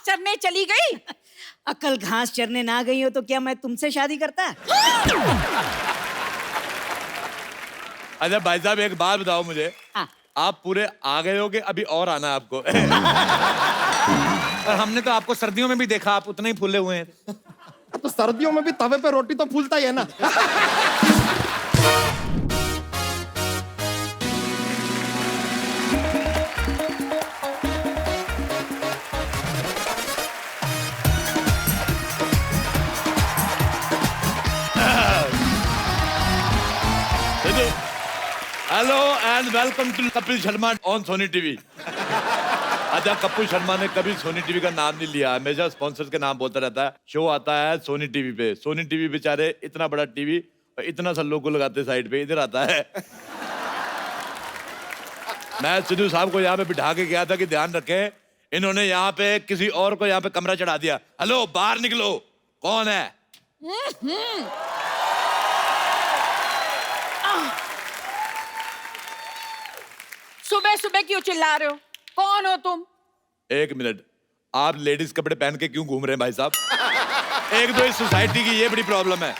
चरने चली गई। अकल घास चरने ना गई हो तो क्या मैं तुमसे शादी करता? अच्छा भाई साहब एक बात बताओ मुझे, हाँ। आप पूरे आ गए हो कि अभी और आना है आपको? और हमने तो आपको सर्दियों में भी देखा, आप उतने ही फूले हुए हैं। तो सर्दियों में भी तवे पे रोटी तो फूलता ही है ना। Hello and welcome to Kapil Sharma on Sony TV. अच्छा, कपिल शर्मा ने कभी सोनी टीवी का नाम नहीं लिया, हमेशा स्पॉन्सर्स के नाम बोलता रहता है। शो आता है सोनी टीवी पे, सोनी टीवी बेचारे इतना बड़ा टीवी और इतना सा लोगो लगाते साइड पे, इधर आता है। मैं सिद्धू साहब को यहाँ पे बिठा के गया था कि ध्यान रखें, इन्होंने यहाँ पे किसी और को यहाँ पे कमरा चढ़ा दिया। हेलो बाहर निकलो, कौन है? सुबह सुबह क्यों चिल्ला रहे हो? कौन हो तुम? एक मिनट, आप लेडीज कपड़े पहन के क्यों घूम रहे हैं भाई साहब? एक तो इस सोसाइटी की ये बड़ी प्रॉब्लम है,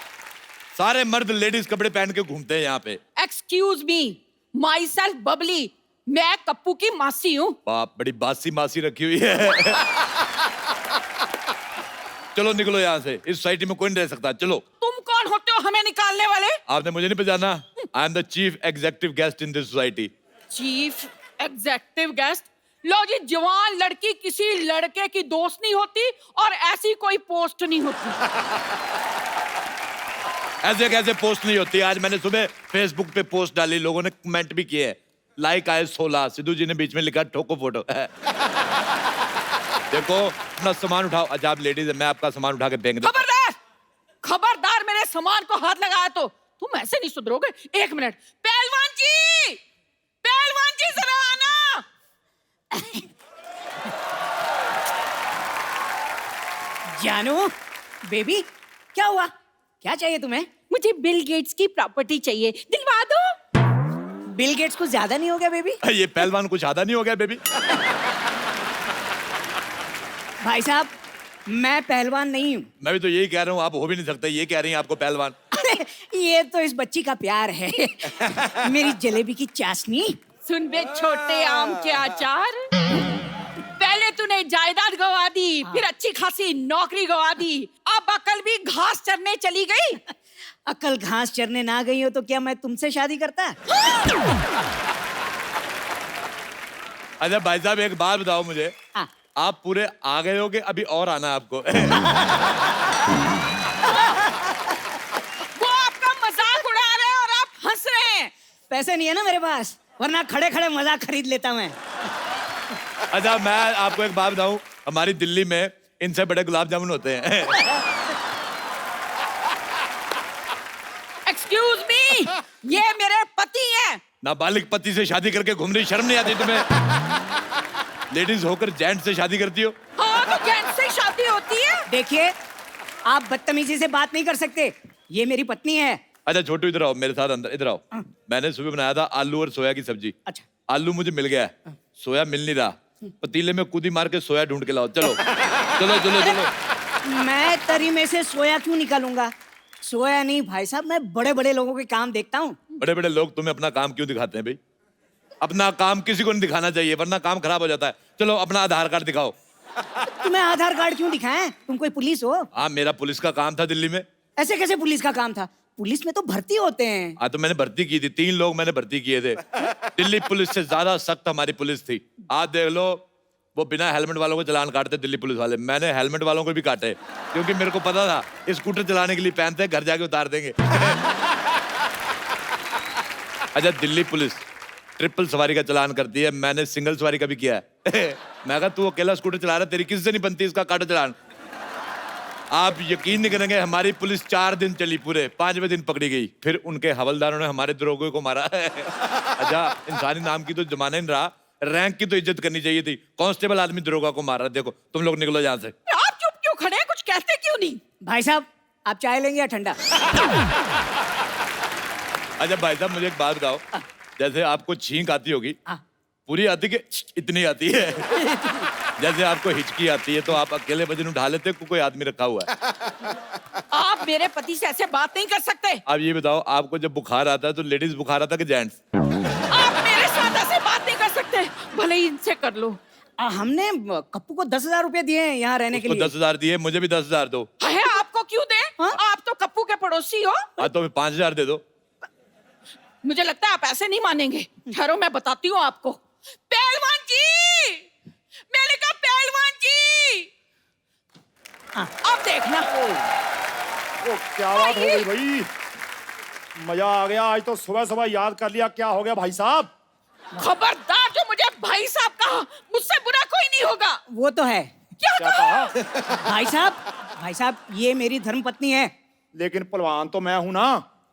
सारे मर्द लेडीज कपड़े पहन के घूमते हैं यहाँ पे। Excuse me, my self Babli, मैं कप्पू की मासी हूँ। बाप, बड़ी बासी मासी रखी हुई है। चलो निकलो यहाँ से, इस सोसाइटी में कोई नहीं रह सकता। चलो। तुम कौन होते हो हमें निकालने वाले? आपने मुझे नहीं पहचाना? I am the chief executive guest in this society. Chief executive guest? लो जी, जवान लड़की किसी लड़के की दोस्त नहीं होती और ऐसी कोई पोस्ट नहीं होती। ऐसे कैसे पोस्ट नहीं होती? आज मैंने सुबह फेसबुक पे पोस्ट डाली, लोगों ने कमेंट भी किए, लाइक आए 16, सिद्धू जी ने बीच में लिखा ठोको फोटो। देखो अपना सामान उठाओ। अच्छा आप लेडीज है, मैं आपका सामान उठा के फेंक दूं। खबरदार, खबरदार, मेरे सामान को हाथ लगाया तो तुम ऐसे नहीं सुधरोगे। एक मिनट, पहलवान जी, पहलवान जी जरा आना। जानू बेबी, क्या हुआ? क्या चाहिए तुम्हें? मुझे बिल गेट्स की प्रॉपर्टी चाहिए, दिलवा दो। बिल गेट्स को ज्यादा नहीं हो गया बेबी? ये पहलवान कुछ आधा नहीं हो गया बेबी? भाई साहब, मैं पहलवान नहीं हूँ। मैं भी तो यही कह रहा हूँ, आप हो भी नहीं सकते, ये कह रही हैं आपको पहलवान। अरे ये तो इस बच्ची का प्यार है। मेरी जलेबी की चाशनी। सुन बे छोटे आम के अचार, पहले तूने जायदाद गवा दी, फिर अच्छी खासी नौकरी गवा दी, अब अकल भी घास चरने चली गई। अकल घास चरने ना गई हो तो क्या मैं तुमसे शादी करता? अच्छा भाई साहब एक बात बताओ मुझे, हाँ। आप पूरे आ गए हो कि अभी और आना है आपको? वो आपका मजाक उड़ा रहे हैं और आप हंस रहे हैं। पैसे नहीं है ना मेरे पास, वरना खड़े खड़े मजाक खरीद लेता मैं। अच्छा मैं आपको एक बात बताऊं, हमारी दिल्ली में इनसे बड़े गुलाब जामुन होते हैं। एक्सक्यूज मी, ये मेरे पति हैं। नाबालिग पति से शादी करके घूम रही, शर्म नहीं आती तुम्हें? लेडीज होकर जेंट से शादी करती हो? हाँ तो जेंट से शादी होती है। देखिए, आप बदतमीजी से बात नहीं कर सकते, ये मेरी पत्नी है। अच्छा छोटू इधर आओ, मेरे साथ अंदर इधर आओ। मैंने सुबह बनाया था आलू और सोया की सब्जी। अच्छा। आलू मुझे मिल गया, सोया मिल नहीं रहा, पतीले में कूदी मार के सोया ढूंढ के लाओ। चलो चलो चलो चलो। मैं तरी में से सोया क्यों निकालूंगा? सोया नहीं भाई साहब, मैं बड़े बड़े लोगों के काम देखता हूँ। बड़े बड़े लोग तुम्हें अपना काम क्यों दिखाते हैं भाई? अपना काम किसी को नहीं दिखाना चाहिए, वरना काम खराब हो जाता है। चलो अपना आधार कार्ड दिखाओ। तुम्हें आधार कार्ड क्यों दिखाएं? तुम कोई पुलिस हो? हाँ मेरा पुलिस का काम था दिल्ली में। ऐसे कैसे पुलिस का काम था? पुलिस में तो भर्ती होते हैं। हाँ तो मैंने भर्ती की थी, 3 लोग मैंने भर्ती किए थे। दिल्ली पुलिस से ज्यादा सख्त हमारी पुलिस थी। आज देख लो, वो बिना हेलमेट वालों को चालान काटते दिल्ली पुलिस वाले, मैंने हेलमेट वालों को भी काटे, क्योंकि मेरे को पता था स्कूटर चलाने के लिए पहनते हैं, घर जाके उतार देंगे। अच्छा दिल्ली पुलिस ट्रिपल सवारी का चालान करती है, मैंने सिंगल सवारी का भी किया है। मैं कहा तू अकेला स्कूटर चला रहा है, तेरी किससे नहीं बनती, इसका काटो चालान। आप यकीन नहीं करेंगे, हमारी पुलिस 4 दिन चली, पूरे 5वें दिन पकड़ी गई। फिर उनके हवलदारों ने हमारे दरोगे को मारा। अच्छा इंसानी नाम की तो जमाना नहीं रहा, रैंक की तो इज्जत करनी चाहिए थी। कांस्टेबल आदमी दरोगा को मार रहा। देखो तुम लोग निकलो यहाँ से। आप चुप क्यों खड़े हैं? कुछ कहते क्यों नहीं? भाई साहब, आप चाय लेंगे या ठंडा? अच्छा भाई साहब मुझे एक बात बताओ, जैसे आपको छींक आती होगी, हाँ। पूरी आती कि इतनी आती है? जैसे आपको हिचकी आती है तो आप अकेले वजन उठा लेते हो, कोई आदमी रखा हुआ है? आप मेरे पति से ऐसे बात नहीं कर सकते। आप ये बताओ, आपको जब बुखार आता है तो लेडीज बुखार आता है कि जेंट्स? आप मेरे साथ ऐसे बात नहीं कर सकते, भले ही इनसे कर लो। हमने कप्पू को 10,000 रुपए दिए हैं यहाँ रहने के उसको लिए। 10,000 दिए, मुझे भी 10,000 दो। है आपको क्यों दे? हाँ? आप तो कप्पू के पड़ोसी हो। हाँ तो 5,000 दे दो। मुझे लगता है आप ऐसे नहीं मानेंगे। ठहरो मैं बताती हूँ आपको। पहलवान जी, मैंने कहा पहलवान जी। हाँ। अब देखना। ओ क्या बात हो गई भाई, मजा आ गया। आज तो सुबह सुबह याद कर लिया। क्या हो गया भाई साहब? खबरदार, जो मुझे भाई साहब कहा, मुझसे बुरा कोई नहीं होगा। वो तो है। क्या क्या कहा? कहा? भाई साहब ये मेरी धर्मपत्नी है। लेकिन पहलवान तो मैं हूं ना।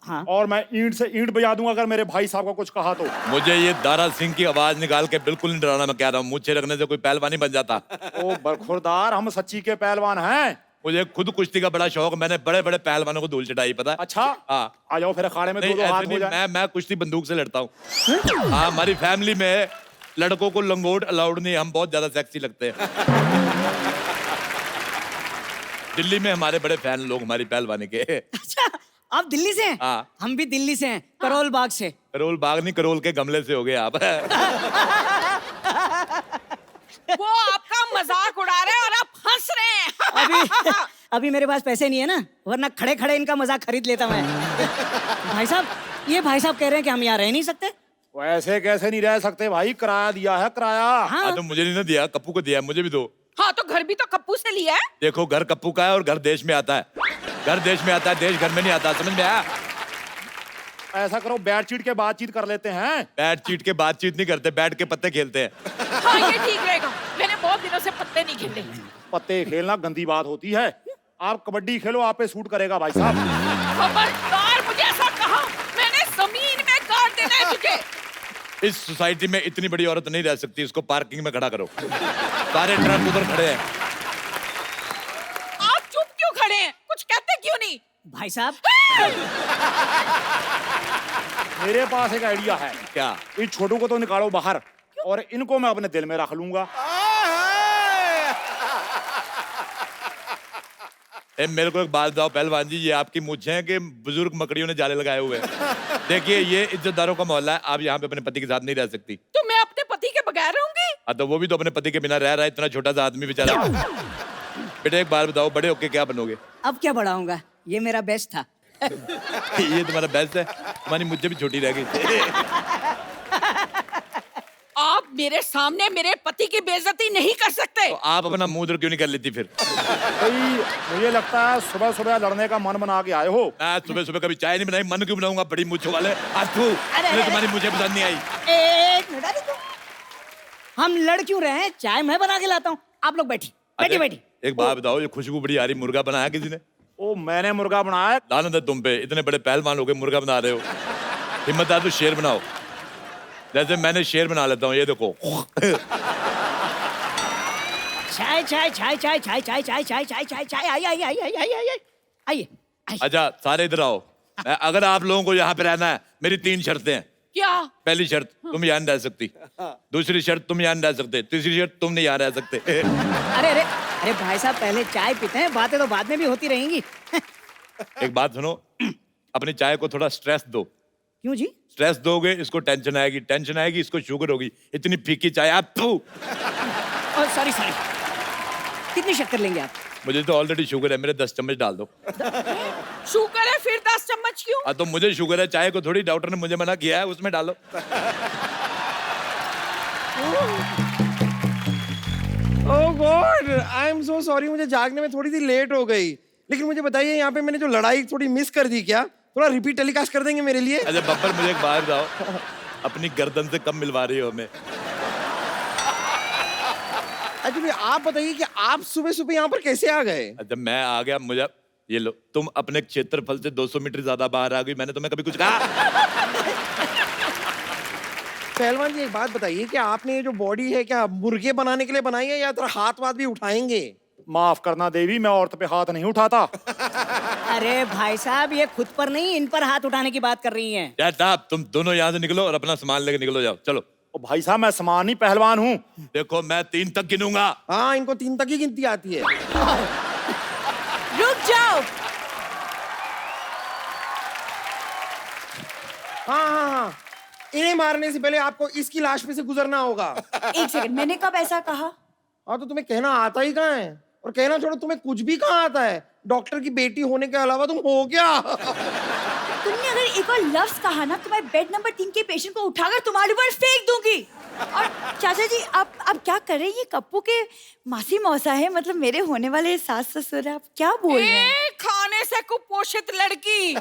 हाँ। और मैं ईंट से ईंट बजा दूंगा अगर मेरे भाई साहब को कुछ कहा तो। मुझे ये दारा सिंह की आवाज निकाल के बिल्कुल नहीं डराना। मैं कह रहा हूँ, मुझे रखने से कोई पहलवान नहीं बन जाता। ओ बरखुरदार, हम सच्ची के पहलवान हैं। मुझे खुद कुश्ती का बड़ा शौक, मैंने बड़े बड़े पहलवानों को धूल चटाई, पता है? अच्छा, हाँ। आ जाओ फिर अखाड़े में नहीं, दो ऐसे हाथ हो नहीं, जाए। मैं कुश्ती बंदूक से लड़ता हूँ। हाँ, हमारी फैमिली में लड़कों को लंगोट अलाउड नहीं, हम बहुत ज्यादा सेक्सी लगते हैं। दिल्ली में हमारे बड़े फैन लोग हमारी पहलवानी के। अच्छा आप दिल्ली से हैं? हाँ। हम भी दिल्ली से हैं, करोल बाग से। करोल बाग नहीं, करोल के गमले से हो गए आप। वो आपका मजाक उड़ा रहे हैं और आप हंस रहे हैं। अभी अभी मेरे पास पैसे नहीं है ना, वरना खड़े खड़े इनका मजाक खरीद लेता मैं। भाई साहब, ये भाई साहब कह रहे हैं कि हम यहाँ रह नहीं सकते। वैसे कैसे नहीं रह सकते भाई, किराया दिया है किराया। हाँ। हाँ तो मुझे नहीं ना दिया, कप्पू को दिया, मुझे भी दो। हाँ तो घर भी तो कप्पू से लिया है। देखो, घर कप्पू का है और घर देश में आता है। घर देश में आता है, देश घर में नहीं आता, समझ में आया? ऐसा करो, बैट चीट के बातचीत कर लेते हैं। बैट चीट के बातचीत नहीं करते, बैठ के पत्ते खेलते हैं। हाँ ये ठीक रहेगा, मैंने बहुत दिनों से पत्ते नहीं खेले। पत्ते खेलना गंदी बात होती है। आप कबड्डी खेलो, आप पे सूट करेगा भाई साहब। खबरदार, मुझे ऐसा कहा, मैंने जमीन में गाड़ देना है तुझे। इस सोसाइटी में इतनी बड़ी औरत नहीं रह सकती, इसको पार्किंग में खड़ा करो। सारे ट्रक उधर खड़े हैं। आप चुप क्यों खड़े हैं? कुछ कहते क्यों नहीं? भाई साहब मेरे पास एक आइडिया है। क्या? इन छोटू को तो निकालो बाहर और इनको मैं अपने दिल में रख लूंगा। मेरे को एक बात बताओ पहलवान जी, ये आपकी मूंछें हैं कि बुजुर्ग मकड़ियों ने जाले लगाए हुए हैं? देखिए, ये इज्जतदारों का मोहल्ला है, आप यहाँ पे अपने पति के साथ नहीं रह सकती। तो मैं अपने पति के बगैर रहूंगी? हाँ तो वो भी तो अपने पति के बिना रह रहा है, इतना छोटा सा आदमी बेचारा। बेटा एक बार बताओ, बड़े होके क्या बनोगे? अब क्या बढ़ाऊंगा, ये मेरा बेस्ट था। ये तुम्हारा बेस्ट है, तुम्हारी मुझे भी छोटी रह गई। आप मेरे सामने मेरे पति की बेइज्जती नहीं कर सकते। तो आप अपना मुंह उधर क्यों नहीं कर लेती फिर? भाई मुझे लगता है सुबह सुबह लड़ने का मन बना के आए हो। मैं सुबह सुबह कभी चाय नहीं बनाई, मन क्यों बनाऊंगा? बड़ी मूंछों वाले। आज तू तुम्हारी मुझे पसंद नहीं आई। एक मिनट, अरे तो हम लड़ क्यों रहे हैं? चाय मैं बना के लाता हूँ, आप लोग बैठी बैठी बैठी। एक बात बताओ, ये खुशबू बड़ी आ रही, मुर्गा बनाया किसी ने? ओ मैंने मुर्गा बनाया। लानत है तुम पे, इतने बड़े पहलवान हो गए मुर्गा बना रहे हो। हिम्मत है तो शेर बनाओ, जैसे मैंने शेर बना लेता हूँ, ये देखो। चाय चाय चाय चाय चाय चाय चाय चाय चाय चाय चाय आई आई आई आई आई आई आई आइए। अच्छा सारे इधर आओ। अगर आप लोगों को यहाँ पे रहना है, मेरी 3 शर्तें हैं। क्या? पहली शर्त, तुम यहाँ नहीं रह सकती। दूसरी शर्त, तुम यहाँ नहीं रह सकते। तीसरी शर्त, तुम नहीं यहाँ रह सकते। अरे अरे अरे भाई साहब, पहले चाय पीते हैं, बातें तो बाद में भी होती रहेंगी। एक बात सुनो, अपनी चाय को थोड़ा स्ट्रेस दो। क्यों जी? स्ट्रेस दोगे इसको टेंशन आएगी, टेंशन आएगी इसको शुगर होगी। इतनी फीकी चाय आप तू। सॉरी सॉरी, कितनी शक्कर लेंगे आप? मुझे तो ऑलरेडी शुगर है, मेरे 10 चम्मच डाल दो। शुगर है फिर 10 चम्मच क्यों? हाँ तो मुझे शुगर है, चाय को थोड़ी डॉक्टर ने मुझे मना किया है, उसमें डालो। Oh god, I am so sorry, मुझे जागने में थोड़ी सी लेट हो गई। लेकिन मुझे बताइए, यहाँ पे मैंने जो लड़ाई थोड़ी मिस कर दी क्या? थोड़ा रिपीट टेलीकास्ट कर देंगे मेरे लिए? अच्छा बब्बर, मुझे एक बात बताओ, अपनी गर्दन से कब मिलवा रही हो हमें? एक्चुअली आप बताइए कि आप सुबह सुबह यहाँ पर कैसे आ गए? अच्छा मैं आ गया, मुझे ये लो, तुम अपने क्षेत्रफल से 200 मीटर ज्यादा बाहर आ गई, मैंने तुम्हें कभी कुछ कहा? पहलवान जी एक बात बताइए कि आपने ये जो बॉडी है क्या मुर्गे बनाने के लिए बनाई है या थोड़ा हाथ वाथ भी उठाएंगे? माफ करना देवी, मैं औरत पे हाथ नहीं उठाता। अरे भाई साहब, ये खुद पर नहीं, इन पर हाथ उठाने की बात कर रही हैं। यार साहब, तुम दोनों यहाँ से निकलो और अपना सामान लेके निकलो, जाओ चलो। ओ भाई साहब मैं समानी पहलवान हूँ। देखो मैं 3 तक गिनूंगा। हाँ, इनको 3 तक ही गिनती आती है। रुक जाओ। हाँ, इन्हें मारने से पहले आपको इसकी लाश पे से गुजरना होगा। एक सेकंड, मैंने कब ऐसा कहा? हाँ, तो तुम्हें कहना आता ही कहाँ है? और कहना छोड़ो, तुम्हें कुछ भी कहाँ आता है? डॉक्टर की बेटी होने के अलावा तुम हो क्या? तुमने अगर एक और लफ्ज कहा ना तो मैं बेड नंबर 3 के पेशेंट को उठाकर तुम्हारे ऊपर फेंक दूंगी। और चाचा जी आप क्या कर रहे हैं? ये कप्पू के मासी मौसा है, मतलब मेरे होने वाले सास ससुर है। आप क्या बोल रहे हैं? खाने से कुपोषित लड़की।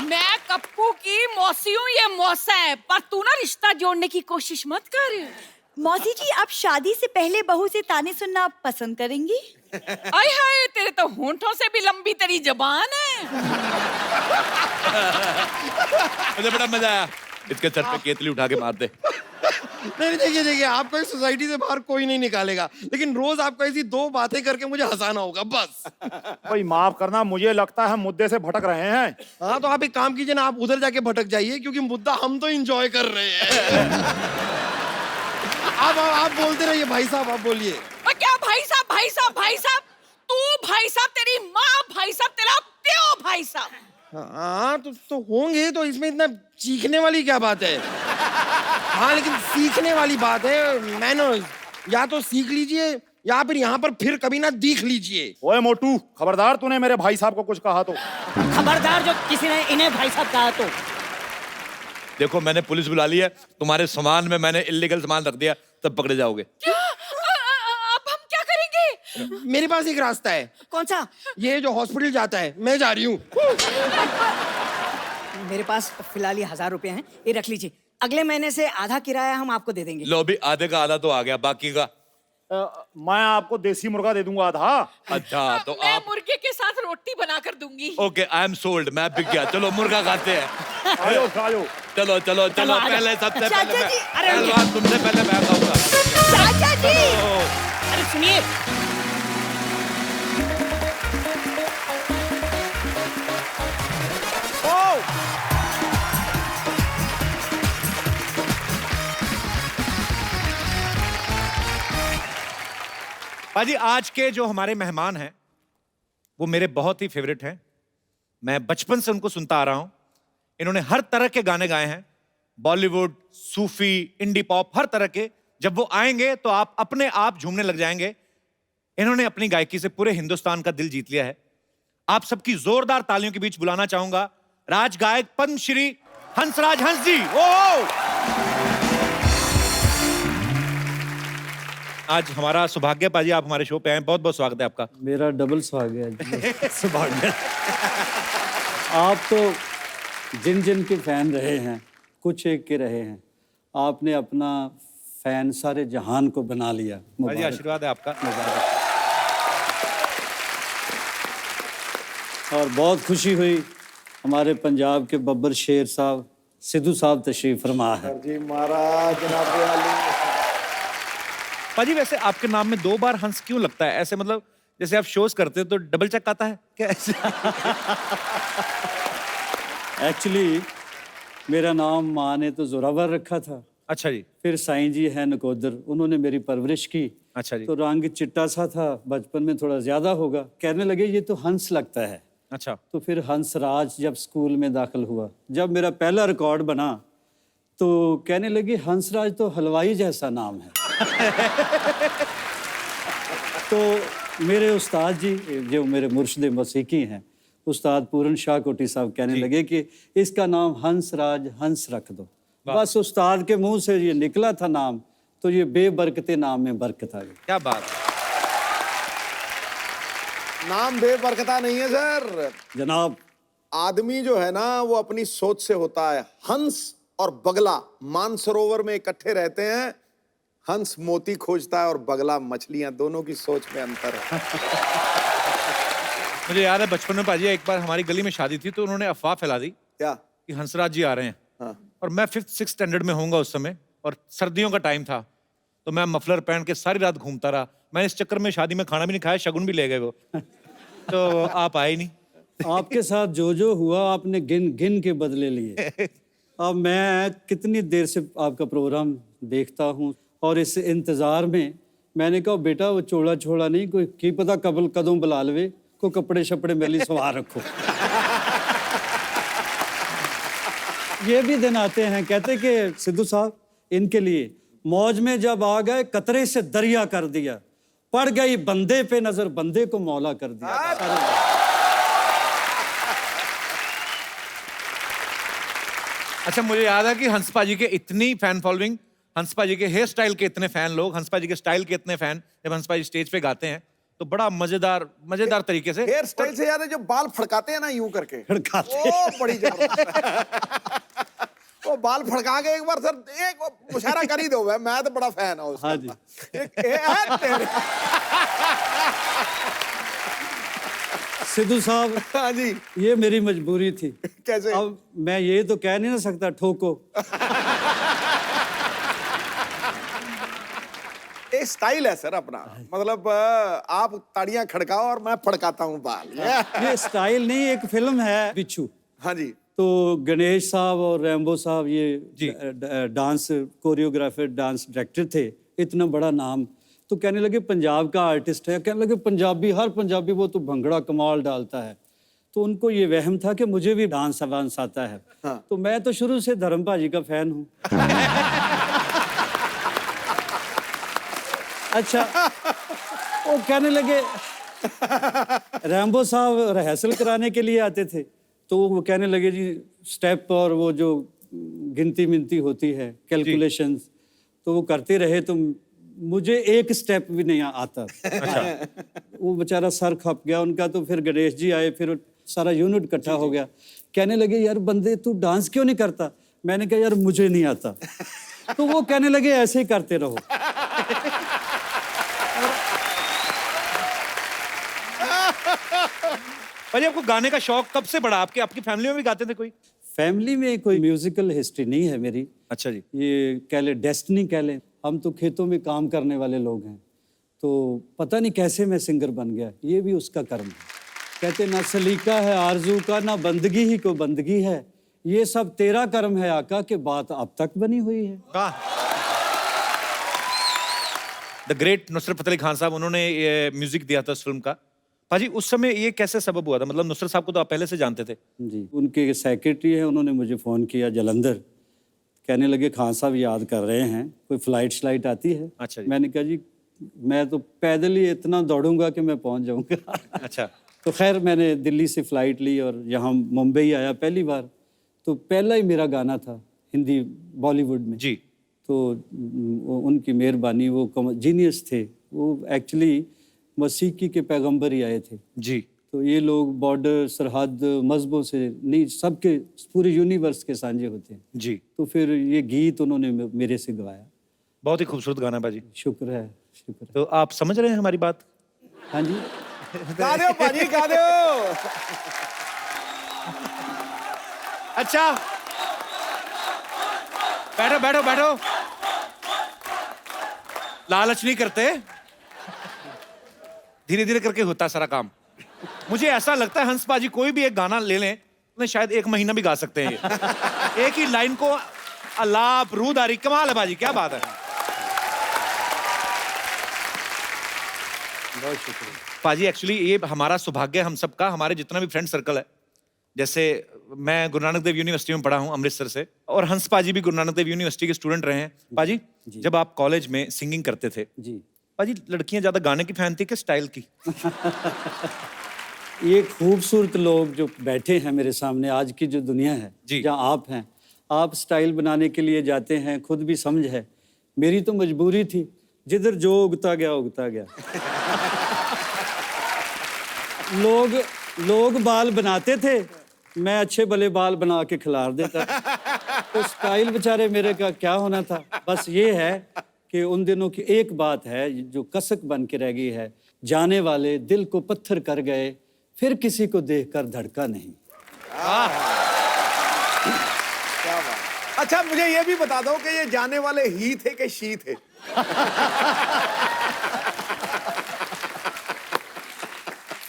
मैं कप्पू की मौसी हूँ, ये मौसा है, पर तू ना रिश्ता जोड़ने की कोशिश मत कर। मौसी जी, आप शादी से पहले बहू से ताने सुनना पसंद करेंगी? आय हाय, तेरे तो होंठों से भी लंबी तेरी जबान है। मुझे बड़ा मजा आया। इसके सर पे केतली उठा के मार दे। नहीं, देखिए, आपको इस सोसाइटी से बाहर कोई नहीं निकालेगा, लेकिन रोज आपको ऐसी 2 बातें करके मुझे हंसाना होगा बस। भाई माफ करना, मुझे लगता है मुद्दे से भटक रहे हैं। हाँ, तो आप एक काम कीजिए ना, आप उधर जाके भटक जाइए, क्योंकि मुद्दा हम तो एंजॉय कर रहे हैं। आप बोलते रहिए भाई साहब, आप बोलिए। क्या भाई साहब, भाई साहब, भाई साहब? तू भाई साहब, तेरी माँ भाई साहब, तेरा प्यो भाई साहब। हाँ, तो होंगे, तो इसमें इतना चीखने वाली क्या बात है? हाँ, लेकिन सीखने वाली बात है। मैनर्स या तो सीख लीजिए या फिर यहाँ पर फिर कभी ना दिख लीजिए। ओए मोटू, खबरदार तूने मेरे भाई साहब को कुछ कहा तो। खबरदार जो किसी ने इन्हें भाई साहब कहा तो। देखो मैंने पुलिस बुला ली है, तुम्हारे सामान में मैंने इल्लीगल सामान रख दिया, तब पकड़े जाओगे। अब हम क्या करेंगे? मेरे पास एक रास्ता है। कौन सा? ये जो हॉस्पिटल जाता है, मैं जा रही हूँ। मेरे पास फिलहाल ये 1000 रुपए हैं, ये रख लीजिए। अगले महीने से आधा किराया हम आपको दे देंगे। लो भी, आधे का आधा तो आ गया, बाकी का मैं आपको देसी मुर्गा दे दूंगा आधा। अच्छा तो मैं आप। मुर्गे के साथ रोटी बनाकर दूंगी। ओके, आई एम सोल्ड, मैं बिक गया। चलो मुर्गा खाते हैं। आयो खायो। चलो चलो चलो, आ जाओ। पहले सबसे चाचा पहले मैं जी, अरे पहलवान, तुमसे पहले मैं खाऊंगा। चाचा जी, अरे सुनिए, पाजी, आज के जो हमारे मेहमान हैं वो मेरे बहुत ही फेवरेट हैं। मैं बचपन से उनको सुनता आ रहा हूं। इन्होंने हर तरह के गाने गाए हैं, बॉलीवुड, सूफी, इंडी पॉप, हर तरह के। जब वो आएंगे तो आप अपने आप झूमने लग जाएंगे। इन्होंने अपनी गायकी से पूरे हिंदुस्तान का दिल जीत लिया है। आप सबकी जोरदार तालियों के बीच बुलाना चाहूंगा राज गायक पद्मश्री हंसराज हंस जी। आज हमारा सौभाग्य पाजी, आप हमारे शो पे आए, बहुत बहुत स्वागत है आपका। मेरा डबल सौभाग्य। सौभाग्य। आप तो जिन जिन के फैन रहे हैं, कुछ एक के रहे हैं, आपने अपना फैन सारे जहान को बना लिया। पाजी मुबारक। आशीर्वाद है आपका। और बहुत खुशी हुई, हमारे पंजाब के बब्बर शेर साहब सिद्धू साहब तशरीफ फरमा है। जी महाराज, जनाब वाली। पाजी वैसे आपके नाम में 2 बार हंस क्यों लगता है? ऐसे मतलब जैसे आप शोज करते हो तो डबल चेक आता है क्या ऐसे? एक्चुअली मेरा नाम माँ ने तो जोरावर रखा था, अच्छा जी। फिर साईं जी हैं नकोदर, उन्होंने मेरी परवरिश की। अच्छा जी। तो रंग चिट्टा सा था, बचपन में थोड़ा ज्यादा होगा, कहने लगे ये तो हंस लगता है। अच्छा। तो फिर हंसराज जब स्कूल में दाखिल हुआ, जब मेरा पहला रिकॉर्ड बना तो कहने लगे हंसराज तो हलवाई जैसा नाम है। तो मेरे उस्ताद जी, जो मेरे मुर्शिद मौसीकी हैं, उस्ताद पूरन शाह कोटी साहब, कहने लगे कि इसका नाम हंसराज हंस रख दो। बस उस्ताद के मुंह से ये निकला था नाम, तो ये बेबरकते नाम में बरकत आ गई। क्या बात। नाम बेबरकता नहीं है सर। जनाब, आदमी जो है ना वो अपनी सोच से होता है। हंस और बगला मानसरोवर में इकट्ठे रहते हैं। हंस मोती खोजता है और बगला मछलियां, दोनों की सोच में अंतर है। मुझे याद है बचपन में पाजी एक बार हमारी गली में शादी थी तो उन्होंने अफवाह फैला दी क्या? कि हंसराज जी आ रहे हैं। हाँ। और मैं 5th-6th स्टैंडर्ड में होऊंगा उस समय, और सर्दियों का टाइम था, तो मैं मफलर पहन के सारी रात घूमता रहा। मैंने इस चक्कर में शादी में खाना भी नहीं खाया, शगुन भी ले गए वो। तो आप आए ही नहीं। आपके साथ जो हुआ आपने गिन गिन के बदले लिए। अब मैं कितनी देर से आपका प्रोग्राम देखता हूँ और इस इंतज़ार में मैंने कहा बेटा वो चोला छोड़ा नहीं कोई की पता कबल कदों बुला लवे को कपड़े शपड़े मेरे लिए सवार रखो। ये भी दिन आते हैं कहते कि सिद्धू साहब इनके लिए मौज में जब आ गए कतरे से दरिया कर दिया, पड़ गई बंदे पे नजर बंदे को मौला कर दिया। अच्छा, मुझे याद है कि हंस पाजी के इतनी फैन फॉलोइंग, हंस पाजी के हेयर स्टाइल के इतने फैन लोग, हंस पाजी के स्टाइल के इतने फैन, जब हंस पाजी स्टेज पे गाते हैं तो बड़ा मजेदार तरीके से हेयर स्टाइल से याद है जो बाल फड़काते हैं ना यूं करके, फड़काते वो बड़ी जबरदस्त। वो बाल फड़का के एक बार सर एक मुशायरा कर ही दो, मैं तो बड़ा फैन हूं उसका। हाँ जी। सिद्धू साहब हाँ जी, ये मेरी मजबूरी थी। कैसे? अब मैं ये तो कह नहीं ना सकता ठोको। एक स्टाइल है सर अपना, मतलब आप ताड़ियां खड़काओ और मैं फड़काता हूँ बाल। ये स्टाइल नहीं, एक फिल्म है बिच्छू। हाँ जी, तो गणेश साहब और रैम्बो साहब ये डांस कोरियोग्राफर, डांस डायरेक्टर थे, इतना बड़ा नाम। तो कहने लगे पंजाब का आर्टिस्ट है, कहने लगे पंजाबी, हर पंजाबी वो तो भंगड़ा कमाल डालता है। तो उनको ये वहम था कि मुझे भी डांस वांस आता है। हाँ। तो मैं तो शुरू से धर्म भाजी का फैन हूँ। अच्छा, वो कहने लगे रैम्बो साहब रिहर्सल कराने के लिए आते थे, तो वो कहने लगे जी स्टेप और वो जो गिनती मिनती होती है कैलकुलेशंस, तो वो करते रहे तो मुझे एक स्टेप भी नहीं आता। अच्छा। वो बेचारा सर खप गया उनका। तो फिर गणेश जी आए, फिर सारा यूनिट इकट्ठा हो गया। कहने लगे यार बंदे तू डांस क्यों नहीं करता? मैंने कहा यार मुझे नहीं आता। तो वो कहने लगे ऐसे ही करते रहो। भाई आपको गाने का शौक कब से बढ़ा? आपकी फैमिली में भी गाते थे कोई? फैमिली में कोई म्यूजिकल हिस्ट्री नहीं है मेरी। अच्छा जी। ये कह ले डेस्टिनी कह ले, हम तो खेतों में काम करने वाले लोग हैं। तो पता नहीं कैसे मैं सिंगर बन गया, ये भी उसका कर्म है। कहते ना सलीका है आरजू का, ना बंदगी ही को बंदगी है, ये सब तेरा कर्म है आका के बात अब तक बनी हुई है। द ग्रेट नुसरत फतेह अली खान साहब, उन्होंने ये म्यूजिक दिया था उस फिल्म का। पाजी उस समय ये कैसे सबब हुआ था? मतलब नुसरत साहब को तो आप पहले से जानते थे? जी, उनके सेक्रेटरी है, उन्होंने मुझे फ़ोन किया जलंधर, कहने लगे खान साहब याद कर रहे हैं, कोई फ्लाइट आती है? अच्छा जी। मैंने कहा जी मैं तो पैदल ही इतना दौड़ूंगा कि मैं पहुंच जाऊंगा। अच्छा। तो खैर मैंने दिल्ली से फ़्लाइट ली और यहाँ मुंबई आया पहली बार। तो पहला ही मेरा गाना था हिंदी बॉलीवुड में जी। तो उनकी मेहरबानी, वो जीनियस थे, वो एक्चुअली मसीकी के पैगंबर ही आए थे जी। तो ये लोग बॉर्डर सरहद मजहबों से नहीं, सबके पूरे यूनिवर्स के सांझे होते हैं जी। तो फिर ये गीत उन्होंने मेरे से गवाया। बहुत ही खूबसूरत गाना बाजी। शुक्र है, शुक्र है। तो आप समझ रहे हैं हमारी बात? हाँ जी। गा दो पाजी, गा दो। अच्छा, बैठो बैठो बैठो, लालच नहीं करते, धीरे धीरे करके होता सारा काम। मुझे ऐसा लगता है हंस पाजी कोई भी एक गाना ले लें तो शायद 1 महीना भी गा सकते हैं ये। एक ही लाइन को अलाप रूदारी, कमाल है बाजी, क्या बात है। बहुत शुक्रिया पाजी। एक्चुअली ये हमारा सौभाग्य हम सबका, हमारे जितना भी फ्रेंड सर्कल है, जैसे मैं गुरु नानक देव यूनिवर्सिटी में पढ़ा हूँ अमृतसर से, और हंस पाजी भी गुरु नानक देव यूनिवर्सिटी के स्टूडेंट रहे हैं। पाजी जब आप कॉलेज में सिंगिंग करते थे जी, पाजी, लड़कियां ज्यादा गाने की फैन थी कि स्टाइल की? ये खूबसूरत लोग जो बैठे हैं मेरे सामने, आज की जो दुनिया है जी। जहाँ आप हैं, आप स्टाइल बनाने के लिए जाते हैं, खुद भी समझ है। मेरी तो मजबूरी थी, जिधर जो उगता गया उगता गया। लोग बाल बनाते थे, मैं अच्छे भले बाल बना के खिलार देता। तो स्टाइल बेचारे मेरे का क्या होना था। बस ये है कि उन दिनों की एक बात है जो कसक बन के रह गई है, जाने वाले दिल को पत्थर कर गए, फिर किसी को देखकर धड़का नहीं। क्या बात। अच्छा मुझे ये भी बता दो कि ये जाने वाले ही थे कि शी थे?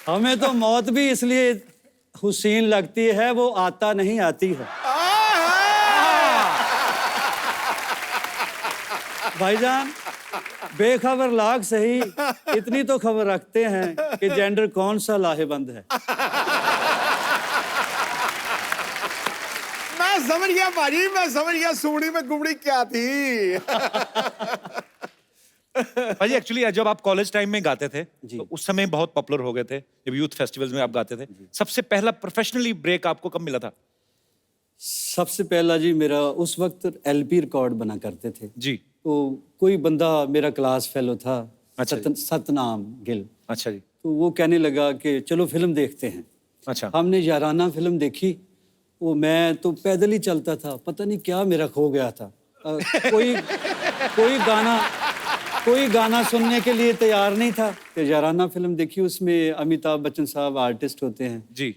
हमें तो मौत भी इसलिए हुसैन लगती है, वो आता नहीं आती है। भाईजान बेखबर लाख सही, इतनी तो खबर रखते हैं कि जेंडर कौन सा लाहेबंद है। मैं समझ गया भाजी, मैं समझ गया सुमड़ी में गुमड़ी क्या थी। भाजी एक्चुअली जब आप कॉलेज टाइम में गाते थे जी। तो उस समय बहुत पॉपुलर हो गए थे, जब यूथ फेस्टिवल्स में आप गाते थे। सबसे पहला प्रोफेशनली ब्रेक आपको कब मिला था? सबसे पहला जी मेरा उस वक्त एलपी रिकॉर्ड बना करते थे जी। तो कोई बंदा मेरा क्लास फेलो था, अच्छा सतनाम गिल, अच्छा जी। तो वो कहने लगा कि चलो फिल्म देखते हैं। अच्छा। हमने याराना फिल्म देखी, वो मैं तो पैदल ही चलता था, पता नहीं क्या मेरा खो गया था। कोई गाना सुनने के लिए तैयार नहीं था। तो याराना फिल्म देखी, उसमें अमिताभ बच्चन साहब आर्टिस्ट होते हैं, जी।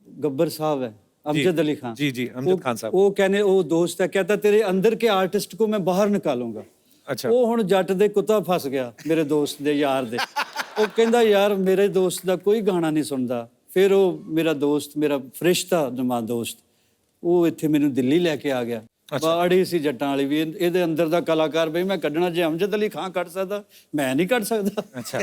गब्बर साहब है, अमजद अली खान। जी जी, अमजद खान साहब। वो दोस्त है, कहता तेरे अंदर के आर्टिस्ट को मैं बाहर निकालूंगा। अच्छा। वो हुण जट दे कुत्ता फस गया मेरे दोस्त दे यार दे। वो कहंदा यार मेरे दोस्त दा कोई गाना नहीं सुनदा। फिर वो मेरा दोस्त, मेरा फरिश्ता नमा दोस्त, वो इत्थे मैनू दिल्ली लैके आ गया। बाड़ी सी जट्टां वाली भी, ਇਹਦੇ अंदर दा कलाकार बई मैं कढना, जे अमजद अली खान कढ सकदा मैं नहीं कढ सकदा। अच्छा।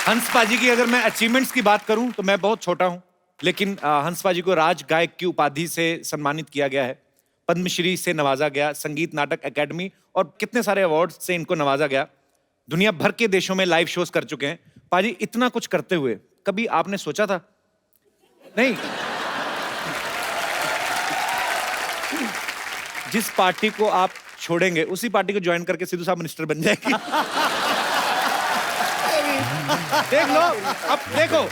हंस पाजी की अगर मैं अचीवमेंट्स की बात करूं तो मैं बहुत छोटा हूं, लेकिन हंस पाजी को राज गायक की उपाधि से सम्मानित किया गया है, पद्मश्री से नवाजा गया, संगीत नाटक एकेडमी और कितने सारे अवार्ड से इनको नवाजा गया। दुनिया भर के देशों में लाइव शोज कर चुके हैं। पाजी इतना कुछ करते हुए कभी आपने सोचा था नहीं जिस पार्टी को आप छोड़ेंगे उसी पार्टी को ज्वाइन करके सिद्धू साहब मिनिस्टर बन जाएगी? देख लो, अब देखो,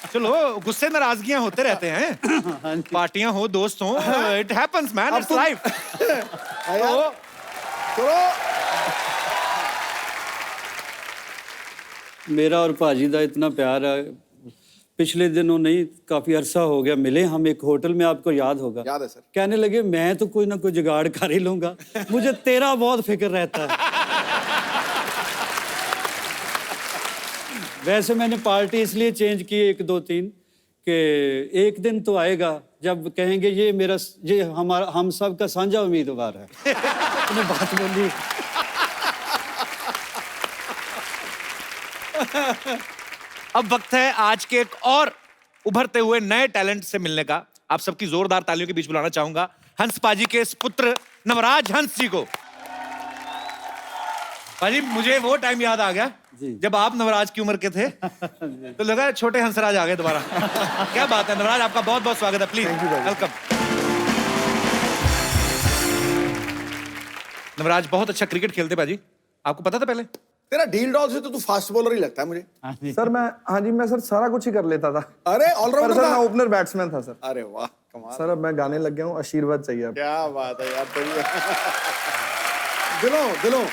चलो गुस्से नाराजगियां होते रहते हैं, पार्टियां हो, दोस्त हो, it happens man, it's life. मेरा और भाजी का इतना प्यार है, पिछले दिनों नहीं काफी अरसा हो गया मिले हम एक होटल में, आपको याद होगा। याद है सर। कहने लगे मैं तो कोई ना कोई जुगाड़ कर ही लूंगा, मुझे तेरा बहुत फिक्र रहता है। वैसे मैंने पार्टी इसलिए चेंज की 1 2 3 कि एक दिन तो आएगा जब कहेंगे ये हमारा हम सब का साझा उम्मीदवार है। उसने बात बोली। अब वक्त है आज के एक और उभरते हुए नए टैलेंट से मिलने का। आप सबकी जोरदार तालियों के बीच बुलाना चाहूंगा हंस पाजी के इस पुत्र नवराज हंस जी को। पाजी मुझे वो टाइम याद आ गया जब आप नवराज की उम्र के थे, तो लगा छोटे हंसराज आ गए दोबारा। क्या बात है नवराज, आपका बहुत बहुत स्वागत है, प्लीज वेलकम। नवराज बहुत अच्छा क्रिकेट खेलते पाजी, आपको पता था पहले? तेरा डील डॉल से तो तू फास्ट बॉलर ही लगता है मुझे। सर मैं सर सारा कुछ ही कर लेता था। अरे पर ऑलराउंडर सर मैं था। ओपनर बैट्समैन था सर। अरे वाह कमाल। सर अब मैं गाने लग गया हूँ, आशीर्वाद चाहिए अब। क्या बात है यार, दिलों।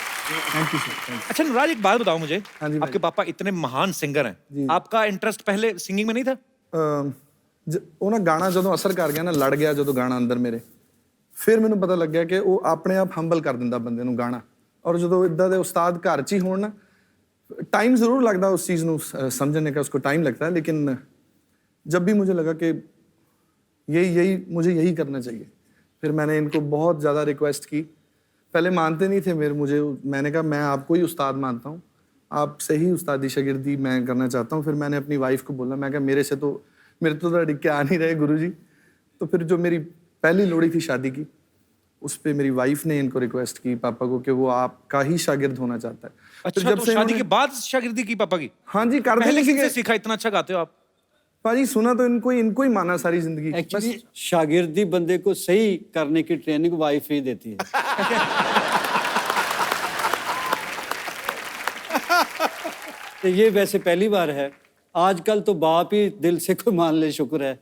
अच्छा नवराज एक बात बताओ मुझे, हाँ जी भाई। आपके पापा इतने महान सिंगर हैं, आपका इंटरेस्ट पहले सिंगिंग में नहीं था? ਉਹ ਨਾ ਗਾਣਾ ਜਦੋਂ ਅਸਰ ਕਰ ਗਿਆ ਨਾ, ਲੜ ਗਿਆ ਜਦੋਂ ਗਾਣਾ ਅੰਦਰ ਮੇਰੇ, ਫਿਰ ਮੈਨੂੰ ਪਤਾ ਲੱਗਿਆ ਕਿ ਉਹ ਆਪਣੇ ਆਪ ਹੰਬਲ ਕਰ ਦਿੰਦਾ ਬੰਦੇ ਨੂੰ ਗਾਣਾ। ਔਰ ਜਦੋਂ ਇਦਾਂ ਦੇ ਉਸਤਾਦ ਘਰ 'ਚ ਹੀ ਹੋਣ ਨਾ, टाइम ज़रूर लगता है उस चीज़ को समझने का, उसको टाइम लगता है, लेकिन जब भी मुझे लगा कि मुझे यही करना चाहिए, फिर मैंने इनको बहुत ज़्यादा रिक्वेस्ट की। पहले मानते नहीं थे मैंने कहा मैं आपको ही उस्ताद मानता हूँ, आपसे ही उस्तादी शागिर्दी मैं करना चाहता हूँ। फिर मैंने अपनी वाइफ को बोला, मैं कहा मेरे तो अड़िग के आ नहीं रहे गुरुजी। तो फिर जो मेरी पहली लोड़ी थी शादी की, उस पे मेरी वाइफ ने इनको रिक्वेस्ट की पापा को कि वो आपका ही शागिर्द होना चाहता है। अच्छा, जब तो से शादी के बाद शागिर्दी की पापा की? हाँ जी, कर पहले देने किससे की। सीखा, इतना अच्छा गाते हो आप? पाजी सुना तो इनको ही माना सारी जिंदगी। एक्चुअली शागिर्दी बंदे को सही करने की ट्रेनिंग वाइफ ही देती है। तो ये वैसे पहली बार है, आजकल तो बाप ही दिल से कोई मान ले, शुक्र है।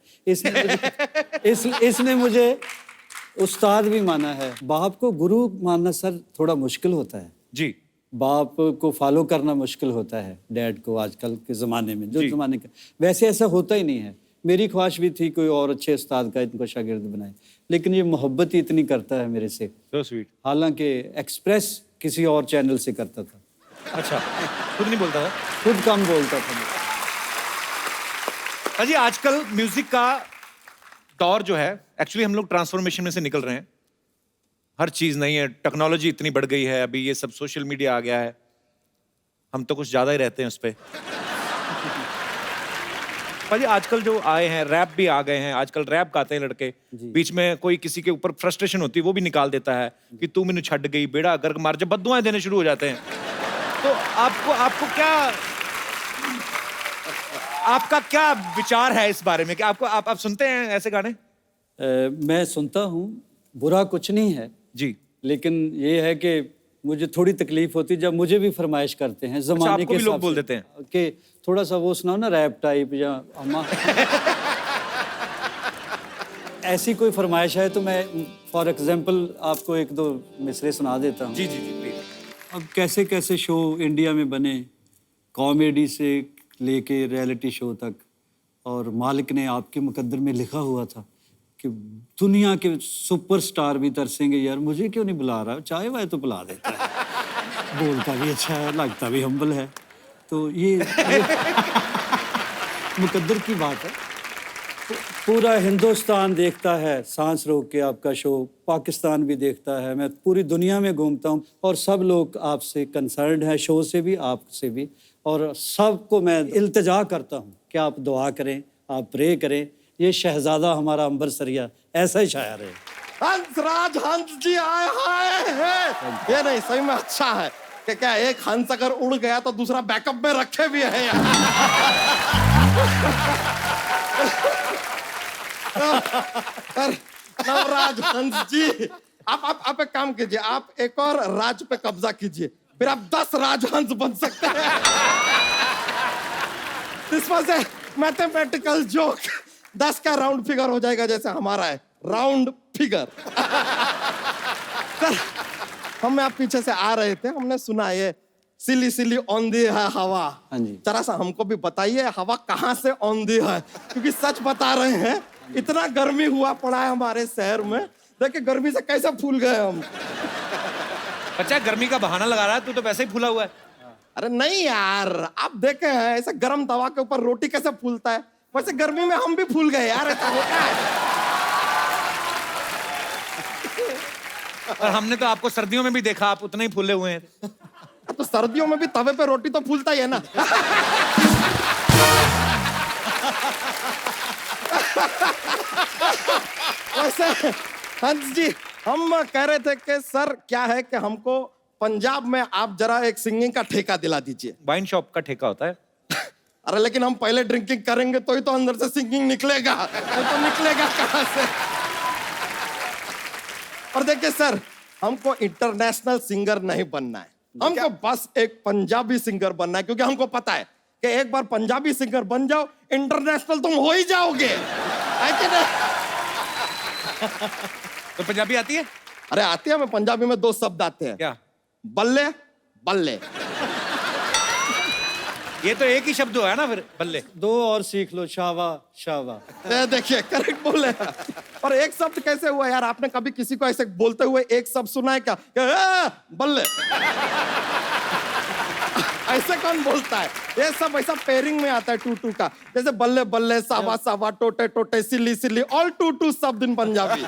इसने मुझे उस्ताद भी माना है। बाप को गुरु मानना सर थोड़ा मुश्किल होता है जी, बाप को फॉलो करना मुश्किल होता है डैड को आजकल के ज़माने में, जो ज़माने का। वैसे ऐसा होता ही नहीं है। मेरी ख्वाहिश भी थी कोई और अच्छे उस्ताद का इनको शागिर्द बनाए, लेकिन ये मोहब्बत ही इतनी करता है मेरे से। so sweet। हालांकि एक्सप्रेस किसी और चैनल से करता था। अच्छा, खुद नहीं बोलता था? खुद कम बोलता था। अजी आजकल म्यूजिक का दौर जो है, एक्चुअली हम लोग ट्रांसफॉर्मेशन में से निकल रहे हैं। हर चीज नहीं है, टेक्नोलॉजी इतनी बढ़ गई है, अभी ये सब सोशल मीडिया आ गया है, हम तो कुछ ज्यादा ही रहते हैं उस पे। भाई आजकल जो आए हैं, रैप भी आ गए हैं, आजकल रैप गाते हैं लड़के, बीच में कोई किसी के ऊपर फ्रस्ट्रेशन होती है वो भी निकाल देता है कि तू मैंने छड़ गई, बेड़ा गर्क मार, जब बद्दुआएं देने शुरू हो जाते हैं। तो आपको क्या, आपका क्या विचार है इस बारे में कि आप सुनते हैं ऐसे गाने? मैं सुनता हूँ, बुरा कुछ नहीं है जी, लेकिन ये है कि मुझे थोड़ी तकलीफ होती है जब मुझे भी फरमाइश करते हैं जमाने आपको के भी लोग हिसाब बोल से देते हैं कि थोड़ा सा वो सुनाओ ना रैप टाइप या अम्मा। ऐसी कोई फरमाइश है तो मैं फॉर एग्जांपल आपको एक दो मिसरे सुना देता हूँ। जी जी जी प्लीज। अब कैसे कैसे शो इंडिया में बने, कॉमेडी से लेके रियलिटी शो तक, और मालिक ने आपके मुकद्दर में लिखा हुआ था कि दुनिया के सुपरस्टार भी तरसेंगे, यार मुझे क्यों नहीं बुला रहा, चाहे वह तो बुला देता है। बोलता भी अच्छा है, लगता भी हम्बल है, तो ये मुकद्दर की बात है। पूरा हिंदुस्तान देखता है सांस रोक के आपका शो, पाकिस्तान भी देखता है, मैं पूरी दुनिया में घूमता हूँ और सब लोग आपसे कंसर्न्ड है, शो से भी आपसे भी, और सबको मैं इल्तिजा करता हूँ कि आप दुआ करें, आप प्रे करें, ये शहजादा हमारा अंबर सरिया ऐसा ही शायर है। हंसराज हंस जी आए हैं। ये नहीं सही में अच्छा है कि क्या एक हंस अगर उड़ गया तो दूसरा बैकअप में रखे भी है यहाँ। नवराज हंस जी, आप एक काम कीजिए, आप एक और राज पे कब्जा कीजिए, फिर आप 10 राजहंस बन सकते हैं। This was a mathematical joke. 10 का राउंड फिगर हो जाएगा जैसे हमारा है राउंड फिगर। सर हम आप पीछे से आ रहे थे, हमने सुना ये सिली सिली औंधी है हवा। हाँ जी। जरा सा हमको भी बताइए हवा कहाँ से औंधी है, क्योंकि सच बता रहे हैं इतना गर्मी हुआ पड़ा है हमारे शहर में, देखिए गर्मी से कैसे फूल गए हम। बच्चा गर्मी का बहाना लगा रहा है, तू तो वैसे ही फूला हुआ है। अरे नहीं यार, आप देखे हैं ऐसे गर्म तवा के ऊपर रोटी कैसे फूलता है, वैसे गर्मी में हम भी फूल गए यार, ऐसा होता है। और हमने तो आपको सर्दियों में भी देखा, आप उतने ही फूले हुए हैं। तो सर्दियों में भी तवे पे रोटी तो फूलता ही है ना। वैसे हंस जी हम कह रहे थे कि सर क्या है कि हमको पंजाब में आप जरा एक सिंगिंग का ठेका दिला दीजिए। वाइन शॉप का ठेका होता है। अरे लेकिन हम पहले ड्रिंकिंग करेंगे तो ही तो अंदर से सिंगिंग निकलेगा, तो निकलेगा कहां से। और देखिए सर, हमको इंटरनेशनल सिंगर नहीं बनना है, हमको बस एक पंजाबी सिंगर बनना है, क्योंकि हमको पता है कि एक बार पंजाबी सिंगर बन जाओ इंटरनेशनल तुम हो ही जाओगे, है कि नहीं? तो पंजाबी आती है? अरे आती है, मैं पंजाबी में 2 शब्द आते हैं। क्या? बल्ले बल्ले। ये तो एक ही शब्द है ना, फिर बल्ले। 2 और सीख लो, शावा शावा। देखिए करेक्ट बोले। और एक शब्द कैसे हुआ यार, आपने कभी किसी को ऐसे बोलते हुए एक शब्द सुना है क्या? बल्ले। ऐसे कौन बोलता है? ये सब ऐसा पेयरिंग में आता है 2-2 का, जैसे बल्ले बल्ले, सावा सावा, टोटे टोटे, सिली सिली, ऑल 2-2 शब्द इन पंजाबी।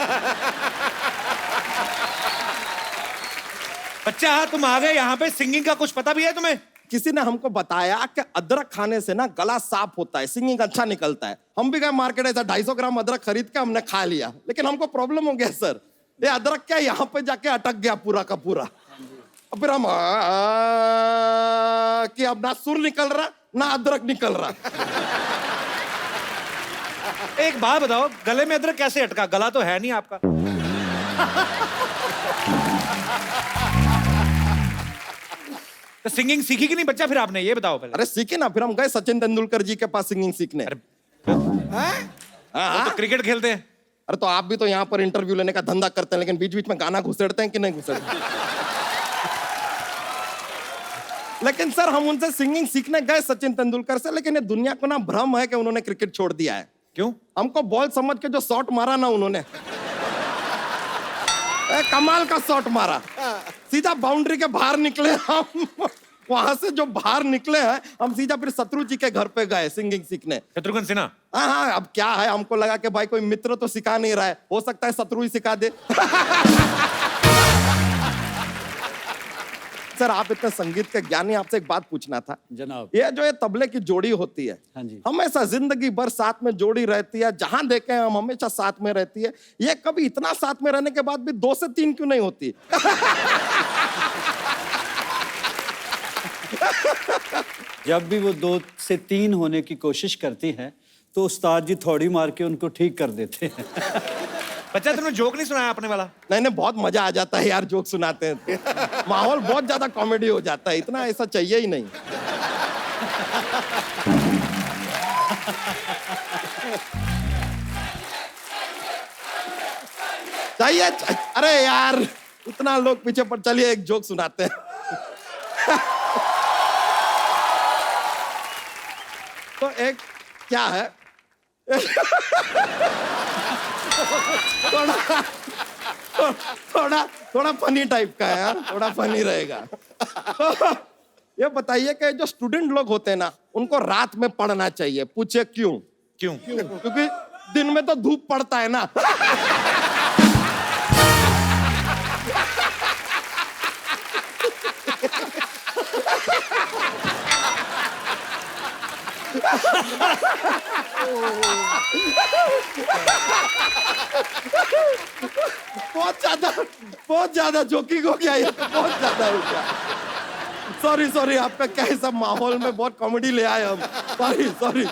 बच्चा तुम आ गए यहाँ पे, सिंगिंग का कुछ पता भी है तुम्हें? किसी ने हमको बताया कि अदरक खाने से ना गला साफ होता है, सिंगिंग अच्छा निकलता है। हम भी गए मार्केट, ऐसा 250 ग्राम अदरक खरीद के हमने खा लिया, लेकिन हमको प्रॉब्लम हो गया सर, ये अदरक क्या यहाँ पे जाके अटक गया पूरा का पूरा। और फिर हम कि अब ना सुर निकल रहा ना अदरक निकल रहा। एक बात बताओ, गले में अदरक कैसे अटका? गला तो है नहीं आपका। तो सिंगिंग सीखी कि नहीं बच्चा फिर आपने, ये बताओ पहले। अरे सीखे ना, फिर हम गए सचिन तेंदुलकर जी के पास सिंगिंग सीखने। वो तो क्रिकेट खेलते हैं। अरे तो आप भी तो यहाँ पर इंटरव्यू लेने का धंधा करते हैं, लेकिन बीच बीच में गाना घुसेड़ते हैं कि नहीं घुसेड़ते? लेकिन सर हम उनसे सिंगिंग सीखने गए सचिन तेंदुलकर से, लेकिन ये दुनिया को ना भ्रम है कि उन्होंने क्रिकेट छोड़ दिया है। क्यों? हमको बॉल समझ के जो शॉट मारा ना उन्होंने, कमाल का शॉट मारा, सीधा बाउंड्री के बाहर निकले हम। वहां से जो बाहर निकले हैं, हम सीधा फिर शत्रु जी के घर पे गए सिंगिंग सीखने। शत्रुघ्न सिन्हा। हाँ हाँ, अब क्या है, हमको लगा कि भाई कोई मित्र तो सिखा नहीं रहा है, हो सकता है शत्रु ही सिखा दे। सर, आप इतने संगीत के ज्ञानी, आपसे एक बात पूछना था जनाब। ये जो ये तबले की जोड़ी होती है, हाँ जी। हमेशा जिंदगी भर साथ में जोड़ी रहती है, जहां देखे हम हमेशा साथ में रहती है, ये कभी इतना साथ में रहने के बाद भी 2 से 3 क्यों नहीं होती? जब भी वो 2 से 3 होने की कोशिश करती है तो उस्ताद जी थोड़ी मार के उनको ठीक कर देते हैं। बच्चा, तुमने जोक नहीं सुनाया अपने वाला? नहीं नहीं, बहुत मजा आ जाता है यार जोक सुनाते हैं तो। माहौल बहुत ज्यादा कॉमेडी हो जाता है, इतना ऐसा चाहिए ही नहीं। चाहिए, अरे यार इतना लोग पीछे पर, चलिए एक जोक सुनाते हैं। तो एक क्या है, थोड़ा फनी टाइप का है यार, थोड़ा फनी रहेगा। ये बताइए कि जो स्टूडेंट लोग होते हैं ना, उनको रात में पढ़ना चाहिए, पूछे क्यों? क्यों? क्योंकि दिन में तो धूप पड़ता है ना। बहुत ज्यादा जोकिंग हो गया ये, बहुत ज्यादा हो गया। सॉरी, आपका क्या है, सब माहौल में बहुत कॉमेडी ले आए हम। सॉरी,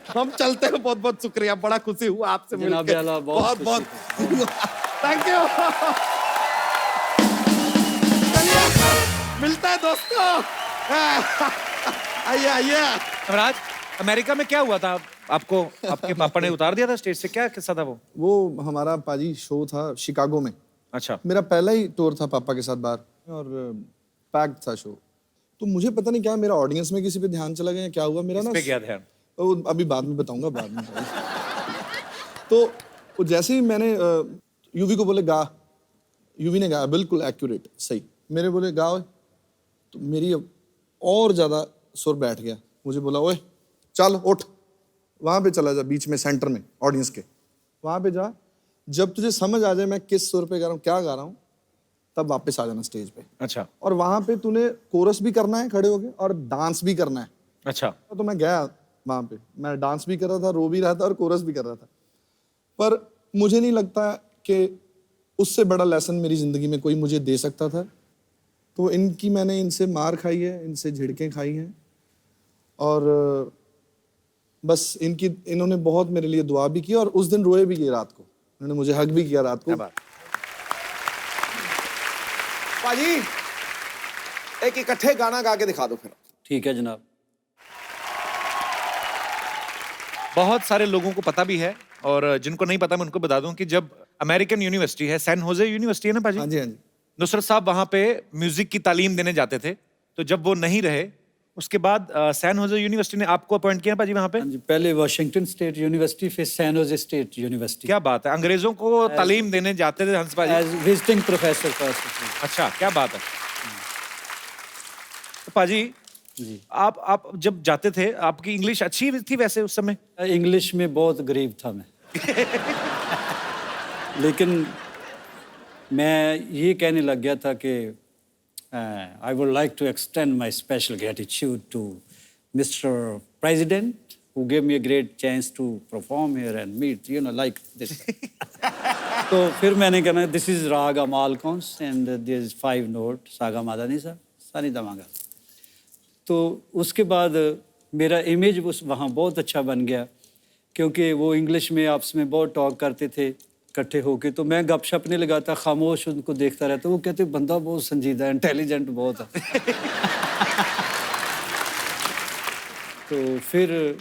हम चलते हैं। बहुत बहुत शुक्रिया, बड़ा खुशी हुआ आपसे मिलकर। बहुत थैंक यू। चलिए मिलता है दोस्तों। आइए। राज, अमेरिका में क्या हुआ था आपको? आपके पापा ने उतार दिया था स्टेज से, क्या किस्सा था वो? वो हमारा पाजी शो था शिकागो में। अच्छा। मेरा पहला ही टूर था पापा के साथ बाहर, और पैक्ड था शो। तो मुझे पता नहीं क्या, मेरा ऑडियंस में किसी पे ध्यान चला गया, क्या हुआ मेरा ना, पे क्या ध्यान? वो अभी बाद में बताऊंगा, बाद में। तो वो जैसे ही मैंने यूवी को बोले गा, यूवी ने गाया बिल्कुल एक्यूरेट सही, मेरे बोले गा, तो मेरी और ज्यादा सुर बैठ गया। मुझे बोला ओए चल उठ, वहां पे चला जा, बीच में सेंटर में ऑडियंस के, वहां पे जा, जब तुझे समझ आ जाए मैं किस सुर पे गा रहा हूँ, क्या गा रहा हूँ, तब वापस आ जाना स्टेज पे। अच्छा। और वहां पे तूने कोरस भी करना है खड़े होके, और डांस भी करना है। अच्छा। तो मैं गया वहां पे, मैं डांस भी कर रहा था, रो भी रहा था, और कोरस भी कर रहा था। पर मुझे नहीं लगता कि उससे बड़ा लेसन मेरी जिंदगी में कोई मुझे दे सकता था। तो मैंने इनसे मार खाई है, इनसे झिड़कें खाई हैं, और बस इन्होंने बहुत मेरे लिए दुआ भी की, और उस दिन रोए भी ये रात को, उन्होंने मुझे हग भी किया रात को। पाजी एक इकट्ठे गाना गा के दिखा दो फिर। ठीक है जनाब। बहुत सारे लोगों को पता भी है, और जिनको नहीं पता मैं उनको बता दूं कि जब अमेरिकन यूनिवर्सिटी है, सैन होजे यूनिवर्सिटी है ना पाजी? हाँ जी, हाँ जी। नुसरत साहब वहां पे म्यूजिक की तालीम देने जाते थे, तो जब वो नहीं रहे, उसके बाद सैन होजे यूनिवर्सिटी ने आपको अपॉइंट किया पाजी वहां पे? हाँ जी, पहले वाशिंगटन स्टेट यूनिवर्सिटी, फिर सैन होजे स्टेट यूनिवर्सिटी। क्या बात है, अंग्रेजों को तालीम देने जाते थे हंस पाजी? As visiting professor first. अच्छा, क्या बात है। तो पाजी जी, आप जब जाते थे, आपकी इंग्लिश अच्छी थी वैसे उस समय? इंग्लिश में बहुत गरीब था मैं। लेकिन मैं ये कहने लग गया था कि I would like to extend my special gratitude to Mr. President who gave me a great chance to perform here and meet, like this. तो फिर मैंने कहना, this is Raga Malkons and there is 5 note, Saga Madanisa, Sani Damanga. तो उसके बाद मेरा image वहाँ बहुत अच्छा बन गया, क्योंकि वो इंग्लिश में आपस में बहुत टॉक करते थे इकट्ठे होके, तो मैं गपशप नहीं लगाता, खामोश उनको देखता रहता। वो कहते बंदा बहुत संजीदा है, इंटेलिजेंट बहुत है। तो फिर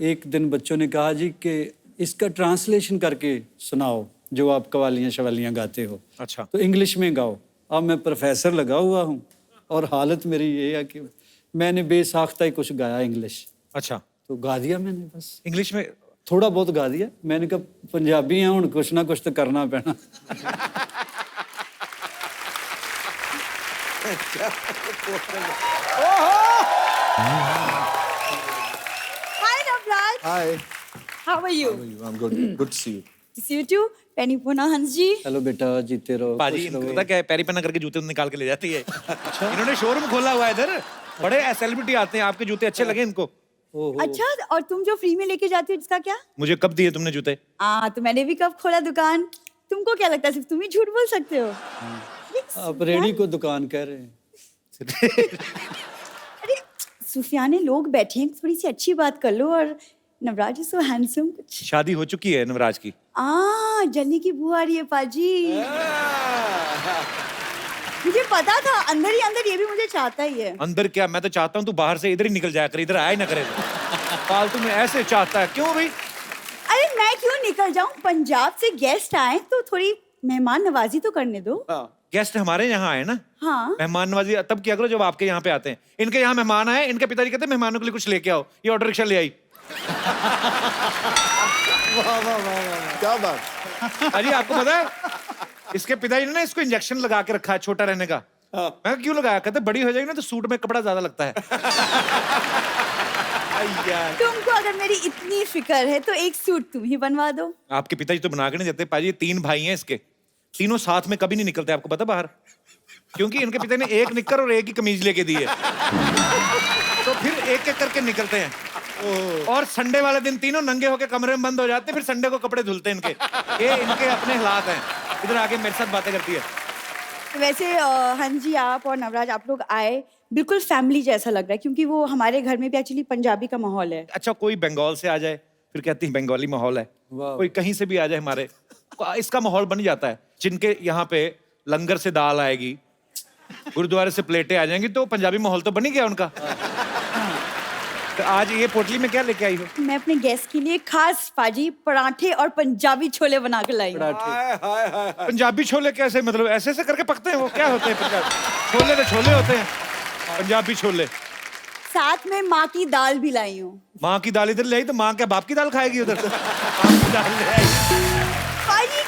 एक दिन बच्चों ने कहा जी कि इसका ट्रांसलेशन करके सुनाओ जो आप कवालियाँ शवालियाँ गाते हो। अच्छा। तो इंग्लिश में गाओ। अब मैं प्रोफेसर लगा हुआ हूँ, और हालत मेरी ये है कि मैंने बेसाख्ता ही कुछ गाया इंग्लिश। अच्छा। तो गा दिया मैंने, बस इंग्लिश में थोड़ा बहुत गा दिया। मैंने कहा पंजाबी हैं, हुण कुछ ना कुछ तो करना पैना। Hi, Navraj. Hi. How are you? I'm good. Good to see you. To see you too. Penny Pona Hans ji. Hello बेटा, जीते रहो, पाजी खुश इनको रहो। पता क्या है, पैरी पन्ना करके जूते निकाल के ले जाती है। इन्होंने शोरूम खोला हुआ है इधर, बड़े सेलिब्रिटी आते हैं, आपके जूते अच्छे लगे इनको। अच्छा, और तुम जो फ्री में लेके जाती हो जिसका क्या? मुझे कब दिए तुमने जूते? तो मैंने भी कब खोला दुकान। तुमको क्या लगता है सिर्फ तुम ही झूठ बोल सकते हो? आप रेडी को दुकान कह रहे हैं। अरे सुफियाने लोग बैठे हैं, थोड़ी सी अच्छी बात कर लो। और नवराज इज सो हैंडसम। कुछ शादी हो चुकी है नवराज की। जल्दी की बुआ आ रही है पाजी। मुझे पता था अंदर ही अंदर ये भी मुझे चाहता ही है। अंदर क्या, मैं तो चाहता हूँ तू बाहर से इधर ही निकल जाया कर, इधर आया ही ना करे। फालतू में ऐसे चाहता है क्यों भाई? अरे मैं क्यों निकल जाऊं? पंजाब से गेस्ट आए तो थोड़ी मेहमान नवाजी तो करने दो। गेस्ट हमारे यहाँ आए ना, हाँ। मेहमान नवाजी तब किया करो जब आपके यहाँ पे आते हैं। इनके यहाँ मेहमान आए, इनके पिताजी कहते हैं मेहमानों के लिए कुछ लेके आओ, ये ऑटो रिक्शा ले आई। क्या बात। अजी आपको पता है इसके पिताजी ने ना इसको इंजेक्शन लगा के रखा है छोटा रहने का। मैं कहा, क्यों लगाया? कहते बड़ी हो जाएगी ना तो सूट में कपड़ा ज्यादा लगता है। तुमको अगर मेरी इतनी फिक्र है तो एक सूट तुम ही बनवा दो। आपके पिताजी तो बना के नहीं देते पाजी, 3 भाई हैं इसके, तीनों साथ में कभी नहीं निकलते, आपको पता बाहर, क्योंकि इनके पिता ने एक निक्कर और एक ही कमीज लेके दी है। तो फिर एक एक करके निकलते हैं, और संडे वाले दिन तीनों नंगे होके कमरे में बंद हो जाते हैं, फिर संडे को कपड़े धुलते हैं इनके। ये इनके अपने हालात हैं। इधर आके मेरे साथ बातें करती है। वैसे हंस जी, आप और नवराज आप लोग आए बिल्कुल फैमिली जैसा लग रहा है, क्योंकि वो हमारे घर में भी एक्चुअली पंजाबी का माहौल है। अच्छा, कोई बंगाल से आ जाए फिर कहती है बंगाली माहौल है, कोई कहीं से भी आ जाए हमारे, इसका माहौल बन जाता है। जिनके यहाँ पे लंगर से दाल आएगी, गुरुद्वारे से प्लेटें आ जाएंगी, तो पंजाबी माहौल तो बन ही गया उनका। तो आज ये पोटली में क्या लेके आई हो? मैं अपने गेस्ट के लिए खास पाजी पराठे और पंजाबी छोले बना के लाई हूँ। पंजाबी छोले कैसे, मतलब ऐसे ऐसे करके पकते हैं वो? क्या होते हैं पंजाबी छोले? तो छोले होते हैं, पंजाबी छोले। साथ में माँ की दाल भी लाई हूँ। माँ की दाल इधर ले आई तो माँ क्या बाप की दाल खाएगी उधर? बाप की दाल ले आई। पाजी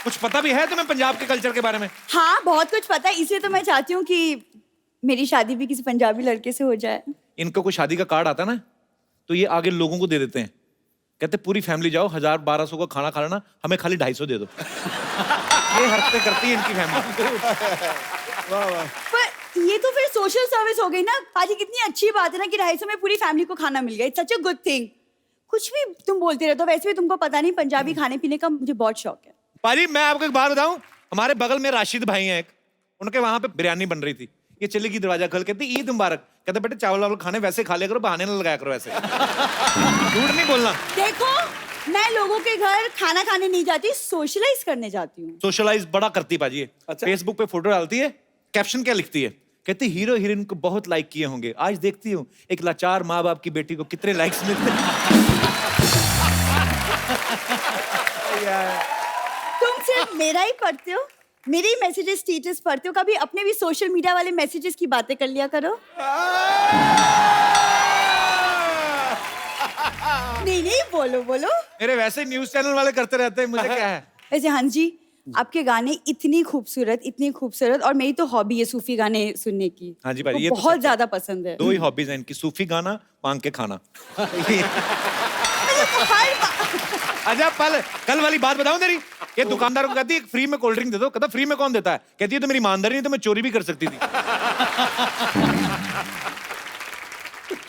कुछ पता भी है तुम्हें पंजाब के कल्चर के बारे में? हाँ, बहुत कुछ पता है, इसलिए तो मैं चाहती हूँ कि मेरी शादी भी किसी पंजाबी लड़के से हो जाए। इनको कोई शादी का कार्ड आता ना तो ये आगे लोगों को दे देते हैं, कहते पूरी फैमिली जाओ, 1000-1200 का खाना खा लेना, हमें खाली 250 दे दो। ये हरकतें करती है इनकी फैमिली। पर ये तो फिर सोशल सर्विस हो गई ना पाजी। कितनी अच्छी बात है ना कि 250 में पूरी फैमिली को खाना मिल गया। It's such a good thing. कुछ भी तुम बोलते रहते हो, वैसे भी तुमको पता नहीं पंजाबी खाने पीने का मुझे बहुत शौक है। पाजी मैं आपको एक बात बताऊं, हमारे बगल में राशिद भाई हैं एक, उनके वहां पे बिरयानी बन रही थी, ये चली गई दरवाजा खोल, कहती ईद मुबारक। कहते बेटे चावल वावल खाने वैसे खा लिया करो, बहाने ना लगाया करो ऐसे। झूठ नहीं बोलना। देखो, मैं लोगों के घर खाना खाने नहीं जाती, सोशलाइज करने जाती हूँ। सोशलाइज बड़ा करती पाजी है। फेसबुक पे फोटो डालती है, कैप्शन क्या लिखती है, कहती हीरो हीरोइन को बहुत लाइक किए होंगे, आज देखती हूँ एक लाचार माँ बाप की बेटी को कितने लाइक्स मिलते हैं। तुम सिर्फ मेरा ही पढ़ते हो, मेरे ही मैसेजेस स्टेटस पढ़ते हो, कभी अपने भी सोशल मीडिया वाले मैसेजेस की बातें कर लिया करो। नहीं नहीं, बोलो बोलो। मेरे वैसे न्यूज चैनल वाले करते रहते हैं, मुझे क्या है। वैसे हंस जी, आपके गाने इतनी खूबसूरत, और मेरी तो हॉबी है सूफी गाने सुनने की। हाँ जी भाई, वो ये तो बहुत सच है। ज्यादा पसंद है। 2 ही हॉबीज हैं इनकी, सूफी गाना, मांग के खाना। अच्छा कल वाली बात बताऊं तेरी, ये दुकानदार को कहती है फ्री में कोल्ड ड्रिंक दे दो, कहता फ्री में कौन देता है, कहती है तो मेरी ईमानदारी नहीं तो मैं चोरी भी कर सकती थी।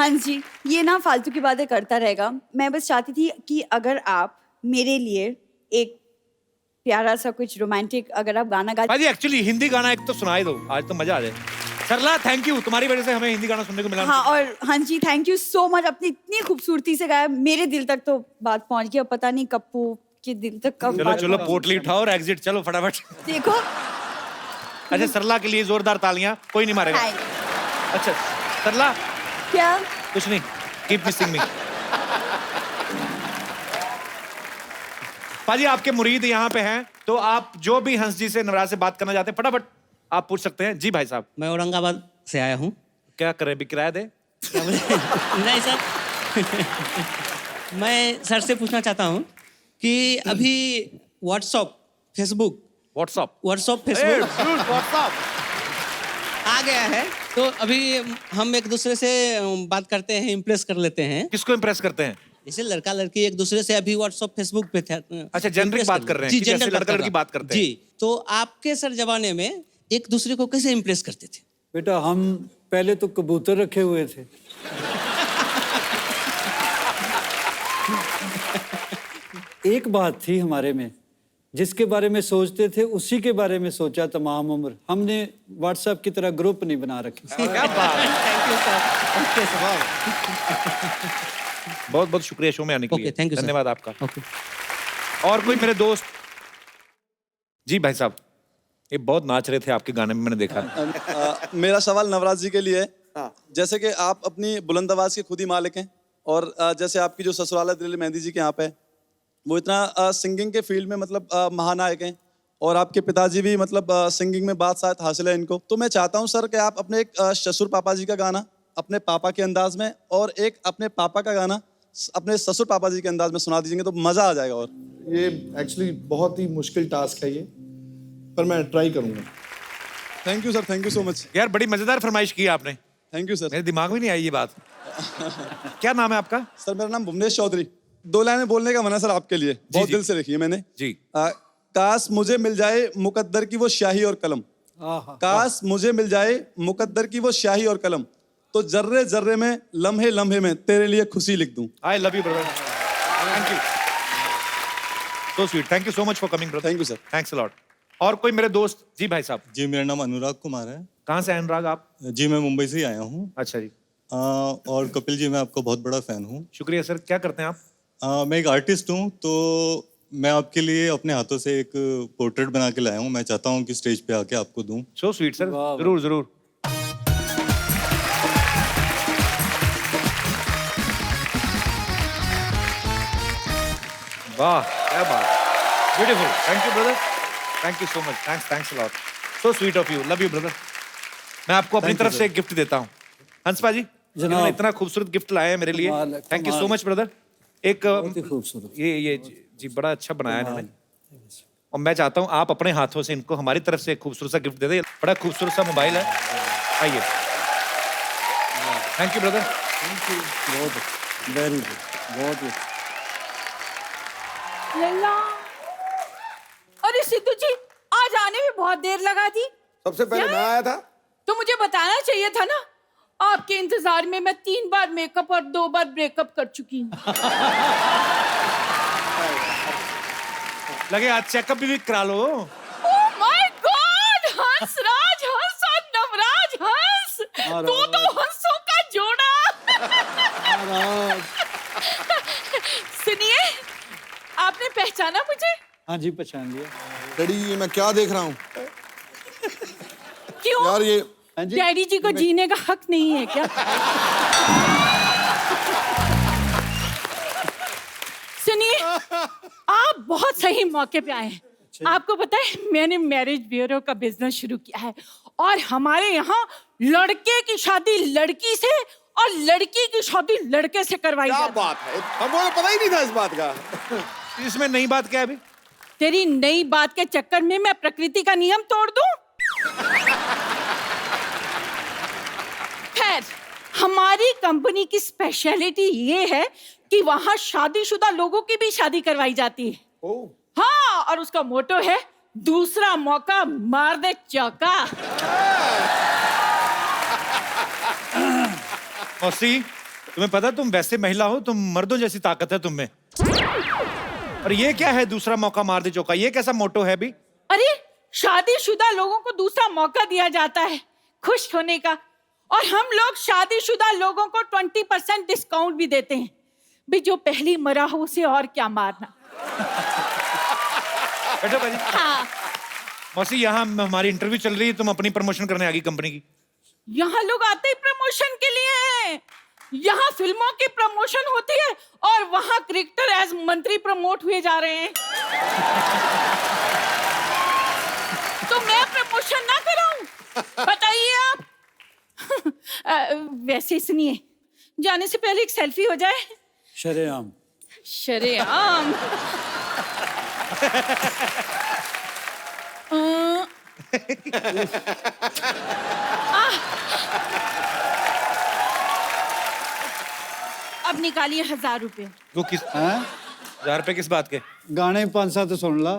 हंस जी, ये ना फालतू की बातें करता रहेगा। मैं बस चाहती थी कि अगर आप मेरे लिए एक प्यारा सा कुछ रोमांटिक अगर आप गाना गा। भाई एक्चुअली हिंदी गाना एक तो सुनाई दो, आज तो मजा आ जाए। सरला थैंक यू, तुम्हारी वजह से हमें हिंदी गाना सुनने को मिला। हाँ, और हंस जी थैंक यू सो मच, अपनी इतनी खूबसूरती से गाया, मेरे दिल तक तो बात पहुंच गई। अब पता नहीं कप्पू के दिल तक कब चलो बात चलो पहुंची। पोटली उठाओ और एग्जिट चलो फटाफट। देखो, अच्छा सरला के लिए जोरदार तालियां, कोई नहीं मारेगा। हाय। अच्छा सरला, क्या? कुछ नहीं, कीप मिसिंग मी। पाजी आपके मुरीद यहाँ पे हैं, तो आप जो भी हंस जी से, नवराज से बात करना चाहते हैं फटाफट आप पूछ सकते हैं। जी भाई साहब। मैं औरंगाबाद से आया हूँ। क्या करे, भी किराया दे। नहीं सर, मैं सर से पूछना चाहता हूँ कि अभी व्हाट्सएप, फेसबुक, व्हाट्सअप फेसबुक आ गया है। तो अभी हम एक दूसरे से बात करते हैं, इम्प्रेस कर लेते हैं। किसको इम्प्रेस करते हैं? जैसे लड़का लड़की एक दूसरे से अभी व्हाट्सएप फेसबुक पे थे। अच्छा, जेनरिक बात कर रहे हैं जी, कि जैसे जेनरल लड़का लड़की बात करते हैं। जी, तो आपके सर जमाने में एक दूसरे को कैसे इम्प्रेस करते थे? बेटा हम पहले तो कबूतर रखे हुए थे। एक बात थी हमारे में, जिसके बारे में सोचते थे उसी के बारे में सोचा तमाम उम्र। हमने व्हाट्सएप की तरह ग्रुप नहीं बना रखे। क्या बात है। Thank you sir. बहुत बहुत शुक्रिया शो में आने के लिए। Okay, thank you, sir. धन्यवाद आपका। ओके। और कोई मेरे दोस्त? जी भाई साहब, ये बहुत नाच रहे थे आपके गाने में, मैंने देखा। मेरा सवाल नवराज जी के लिए है। जैसे कि आप अपनी बुलंद आवाज के खुद ही मालिक हैं, और जैसे आपकी जो ससुराल है दिल्ली मेहंदी जी के यहाँ पे, वो इतना सिंगिंग के फील्ड में मतलब महानायक हैं, और आपके पिताजी भी मतलब सिंगिंग में बादशाहत हासिल है इनको। तो मैं चाहता हूँ सर कि आप अपने एक ससुर पापा जी का गाना अपने पापा के अंदाज में, और एक अपने पापा का गाना अपने ससुर पापा जी के अंदाज में सुना दीजिएंगे तो मजा आ जाएगा। और ये एक्चुअली बहुत ही मुश्किल टास्क है ये, पर मैं ट्राई करूंगा। Thank you sir, thank you so much. यार बड़ी मजेदार फरमाइश की आपने। Thank you sir. मेरे दिमाग में नहीं आई ये बात। क्या नाम है आपका? सर मेरा नाम भुवनेश चौधरी। 2 लाइनें बोलने का मन है सर आपके लिए, बहुत दिल से लिखी है मैंने। जी। काश मुझे मिल जाए मुकद्दर की वो स्याही और कलम, काश मुझे मिल जाए मुकद्दर की वो स्याही और कलम, तो जर्रे जर्रे में लम्हे लम्हे में तेरे लिए खुशी लिख दूं। I love you brother. Thank you, so sweet. Thank you so much for coming brother. Thank you sir. Thanks a lot. और कोई मेरे दोस्त? जी भाई साहब। जी मेरा नाम अनुराग कुमार है। कहाँ से हैं अनुराग आप? जी मैं मुंबई से ही आया हूँ। अच्छा जी। और कपिल जी मैं आपका बहुत बड़ा फैन हूँ। शुक्रिया सर। क्या करते हैं आप? मैं एक आर्टिस्ट हूँ, तो मैं आपके लिए अपने हाथों से एक पोर्ट्रेट बना के लाया हूँ। मैं चाहता हूँ कि स्टेज पे आके आपको दूं। So sweet sir. जरूर जरूर। वाह क्या बात, beautiful. Thank you brother, thank you so much. Thanks a lot, so sweet of you. Love you brother. मैं आपको अपनी तरफ से एक गिफ्ट देता हूँ। हंसपा जी, इन्होंने इतना खूबसूरत गिफ्ट लाया है मेरे लिए। Thank you so much brother. एक खूबसूरत ये जी बड़ा अच्छा बनाया इन्होंने, और मैं चाहता हूँ आप अपने हाथों से इनको हमारी तरफ से एक खूबसूरत सा गिफ्ट दे दें। बड़ा खूबसूरत सा मोबाइल है। आइए। Thank you brother. Thank you. बहुत वेरी गुड, बहुत ही। लल्ला, अरे सिद्धू जी आज आने में बहुत देर लगा थी। सबसे पहले मैं आया था तो मुझे बताना चाहिए था ना। आपके इंतजार में मैं 3 बार मेकअप और 2 बार ब्रेकअप कर चुकी हूँ। लगे आज चेकअप भी करा लो। Oh my God, Hansraj Hans और नवराज हंस, दो हंसों का जोड़ा। सुनिए, आपने पहचाना मुझे? हाँ जी पहचान लिया। डैडी ये मैं क्या देख रहा हूँ क्यों यार? ये डैडी जी को जीने का हक नहीं है क्या? सुनिए, आप बहुत सही मौके पे आए हैं। आपको पता है मैंने मैरिज ब्यूरो का बिजनेस शुरू किया है, और हमारे यहाँ लड़के की शादी लड़की से और लड़की की शादी लड़के से करवाई क्या जाती है। बात है, हमको पता ही नहीं था इस बात का। इसमें नई बात क्या है अभी? तेरी नई बात के चक्कर में मैं प्रकृति का नियम तोड़ दूं? खैर, हमारी कंपनी की स्पेशलिटी ये है कि वहां शादीशुदा लोगों की भी शादी करवाई जाती है। हाँ, और उसका मोटो है दूसरा मौका मार दे चौका। मौसी, तुम्हें पता तुम वैसे महिला हो, तुम मर्दों जैसी ताकत है तुम में। और ये क्या है दूसरा मौका मार दे चौका? ये कैसा मोटो है भी? अरे शादीशुदा लोगों को दूसरा मौका दिया जाता है खुश होने का, और हम लोग शादीशुदा लोगों को 20% डिस्काउंट भी देते हैं। भी जो पहली मरा हो उसे और क्या मारना। बैठो भाजी। हाँ। मौसी, यहाँ हमारी इंटरव्यू चल रही है, तुम अपनी प्रमोशन करने आ गई कंपनी की। यहाँ लोग आते ही प्रमोशन के लिए हैं। यहाँ फिल्मों की प्रमोशन होती है और वहाँ क्रिकेटर एज मंत्री प्रमोट हुए जा रहे हैं। तो मैं प्रमोशन ना कराऊं? बताइए आप। वैसे सुनिए, जाने से पहले एक सेल्फी हो जाए। शरेआम। शरेआम। अब निकालिए 1000 रुपए। वो किस हैं 1000 रुपए किस बात के? गाने 5-7 तो सुन ला।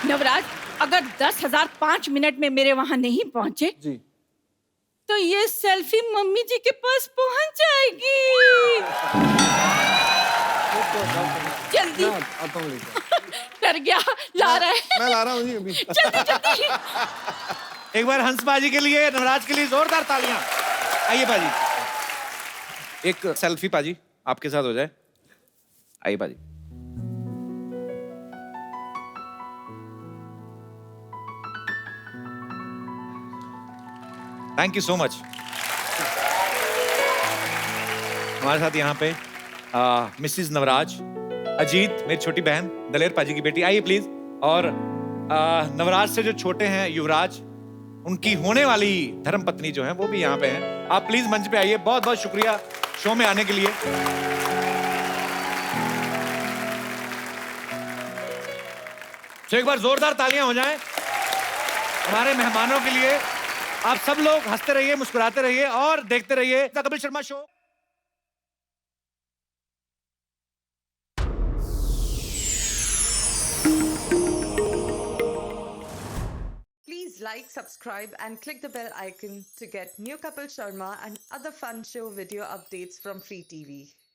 नवराज, अगर 10,000 5 मिनट में मेरे वहां नहीं पहुंचे जी तो ये सेल्फी मम्मी जी के पास पहुंच जाएगी। जल्दी आता हूँ लेकर। डर गया, ला रहा है। मैं ला रहा हूँ जी अभी। जल्दी जल्दी। एक बार हंस बाजी के लिए, नवराज के लिए जोरदार तालियां। आइए बाजी, एक सेल्फी पाजी आपके साथ हो जाए। आइए बाजी। Thank you so much. हमारे साथ यहाँ पे मिसिज नवराज, अजीत मेरी छोटी बहन, दलेर पाजी की बेटी, आइए प्लीज। और नवराज से जो छोटे हैं युवराज, उनकी होने वाली धर्मपत्नी जो है वो भी यहाँ पे हैं। आप प्लीज मंच पे आइए। बहुत बहुत शुक्रिया शो में आने के लिए। तो एक बार जोरदार तालियां हो जाएं हमारे मेहमानों के लिए। आप सब लोग हंसते रहिए, मुस्कुराते रहिए और देखते रहिए the Kapil Sharma show. Please like, subscribe and click the bell icon to get new Kapil Sharma and other fun show video updates from Free TV.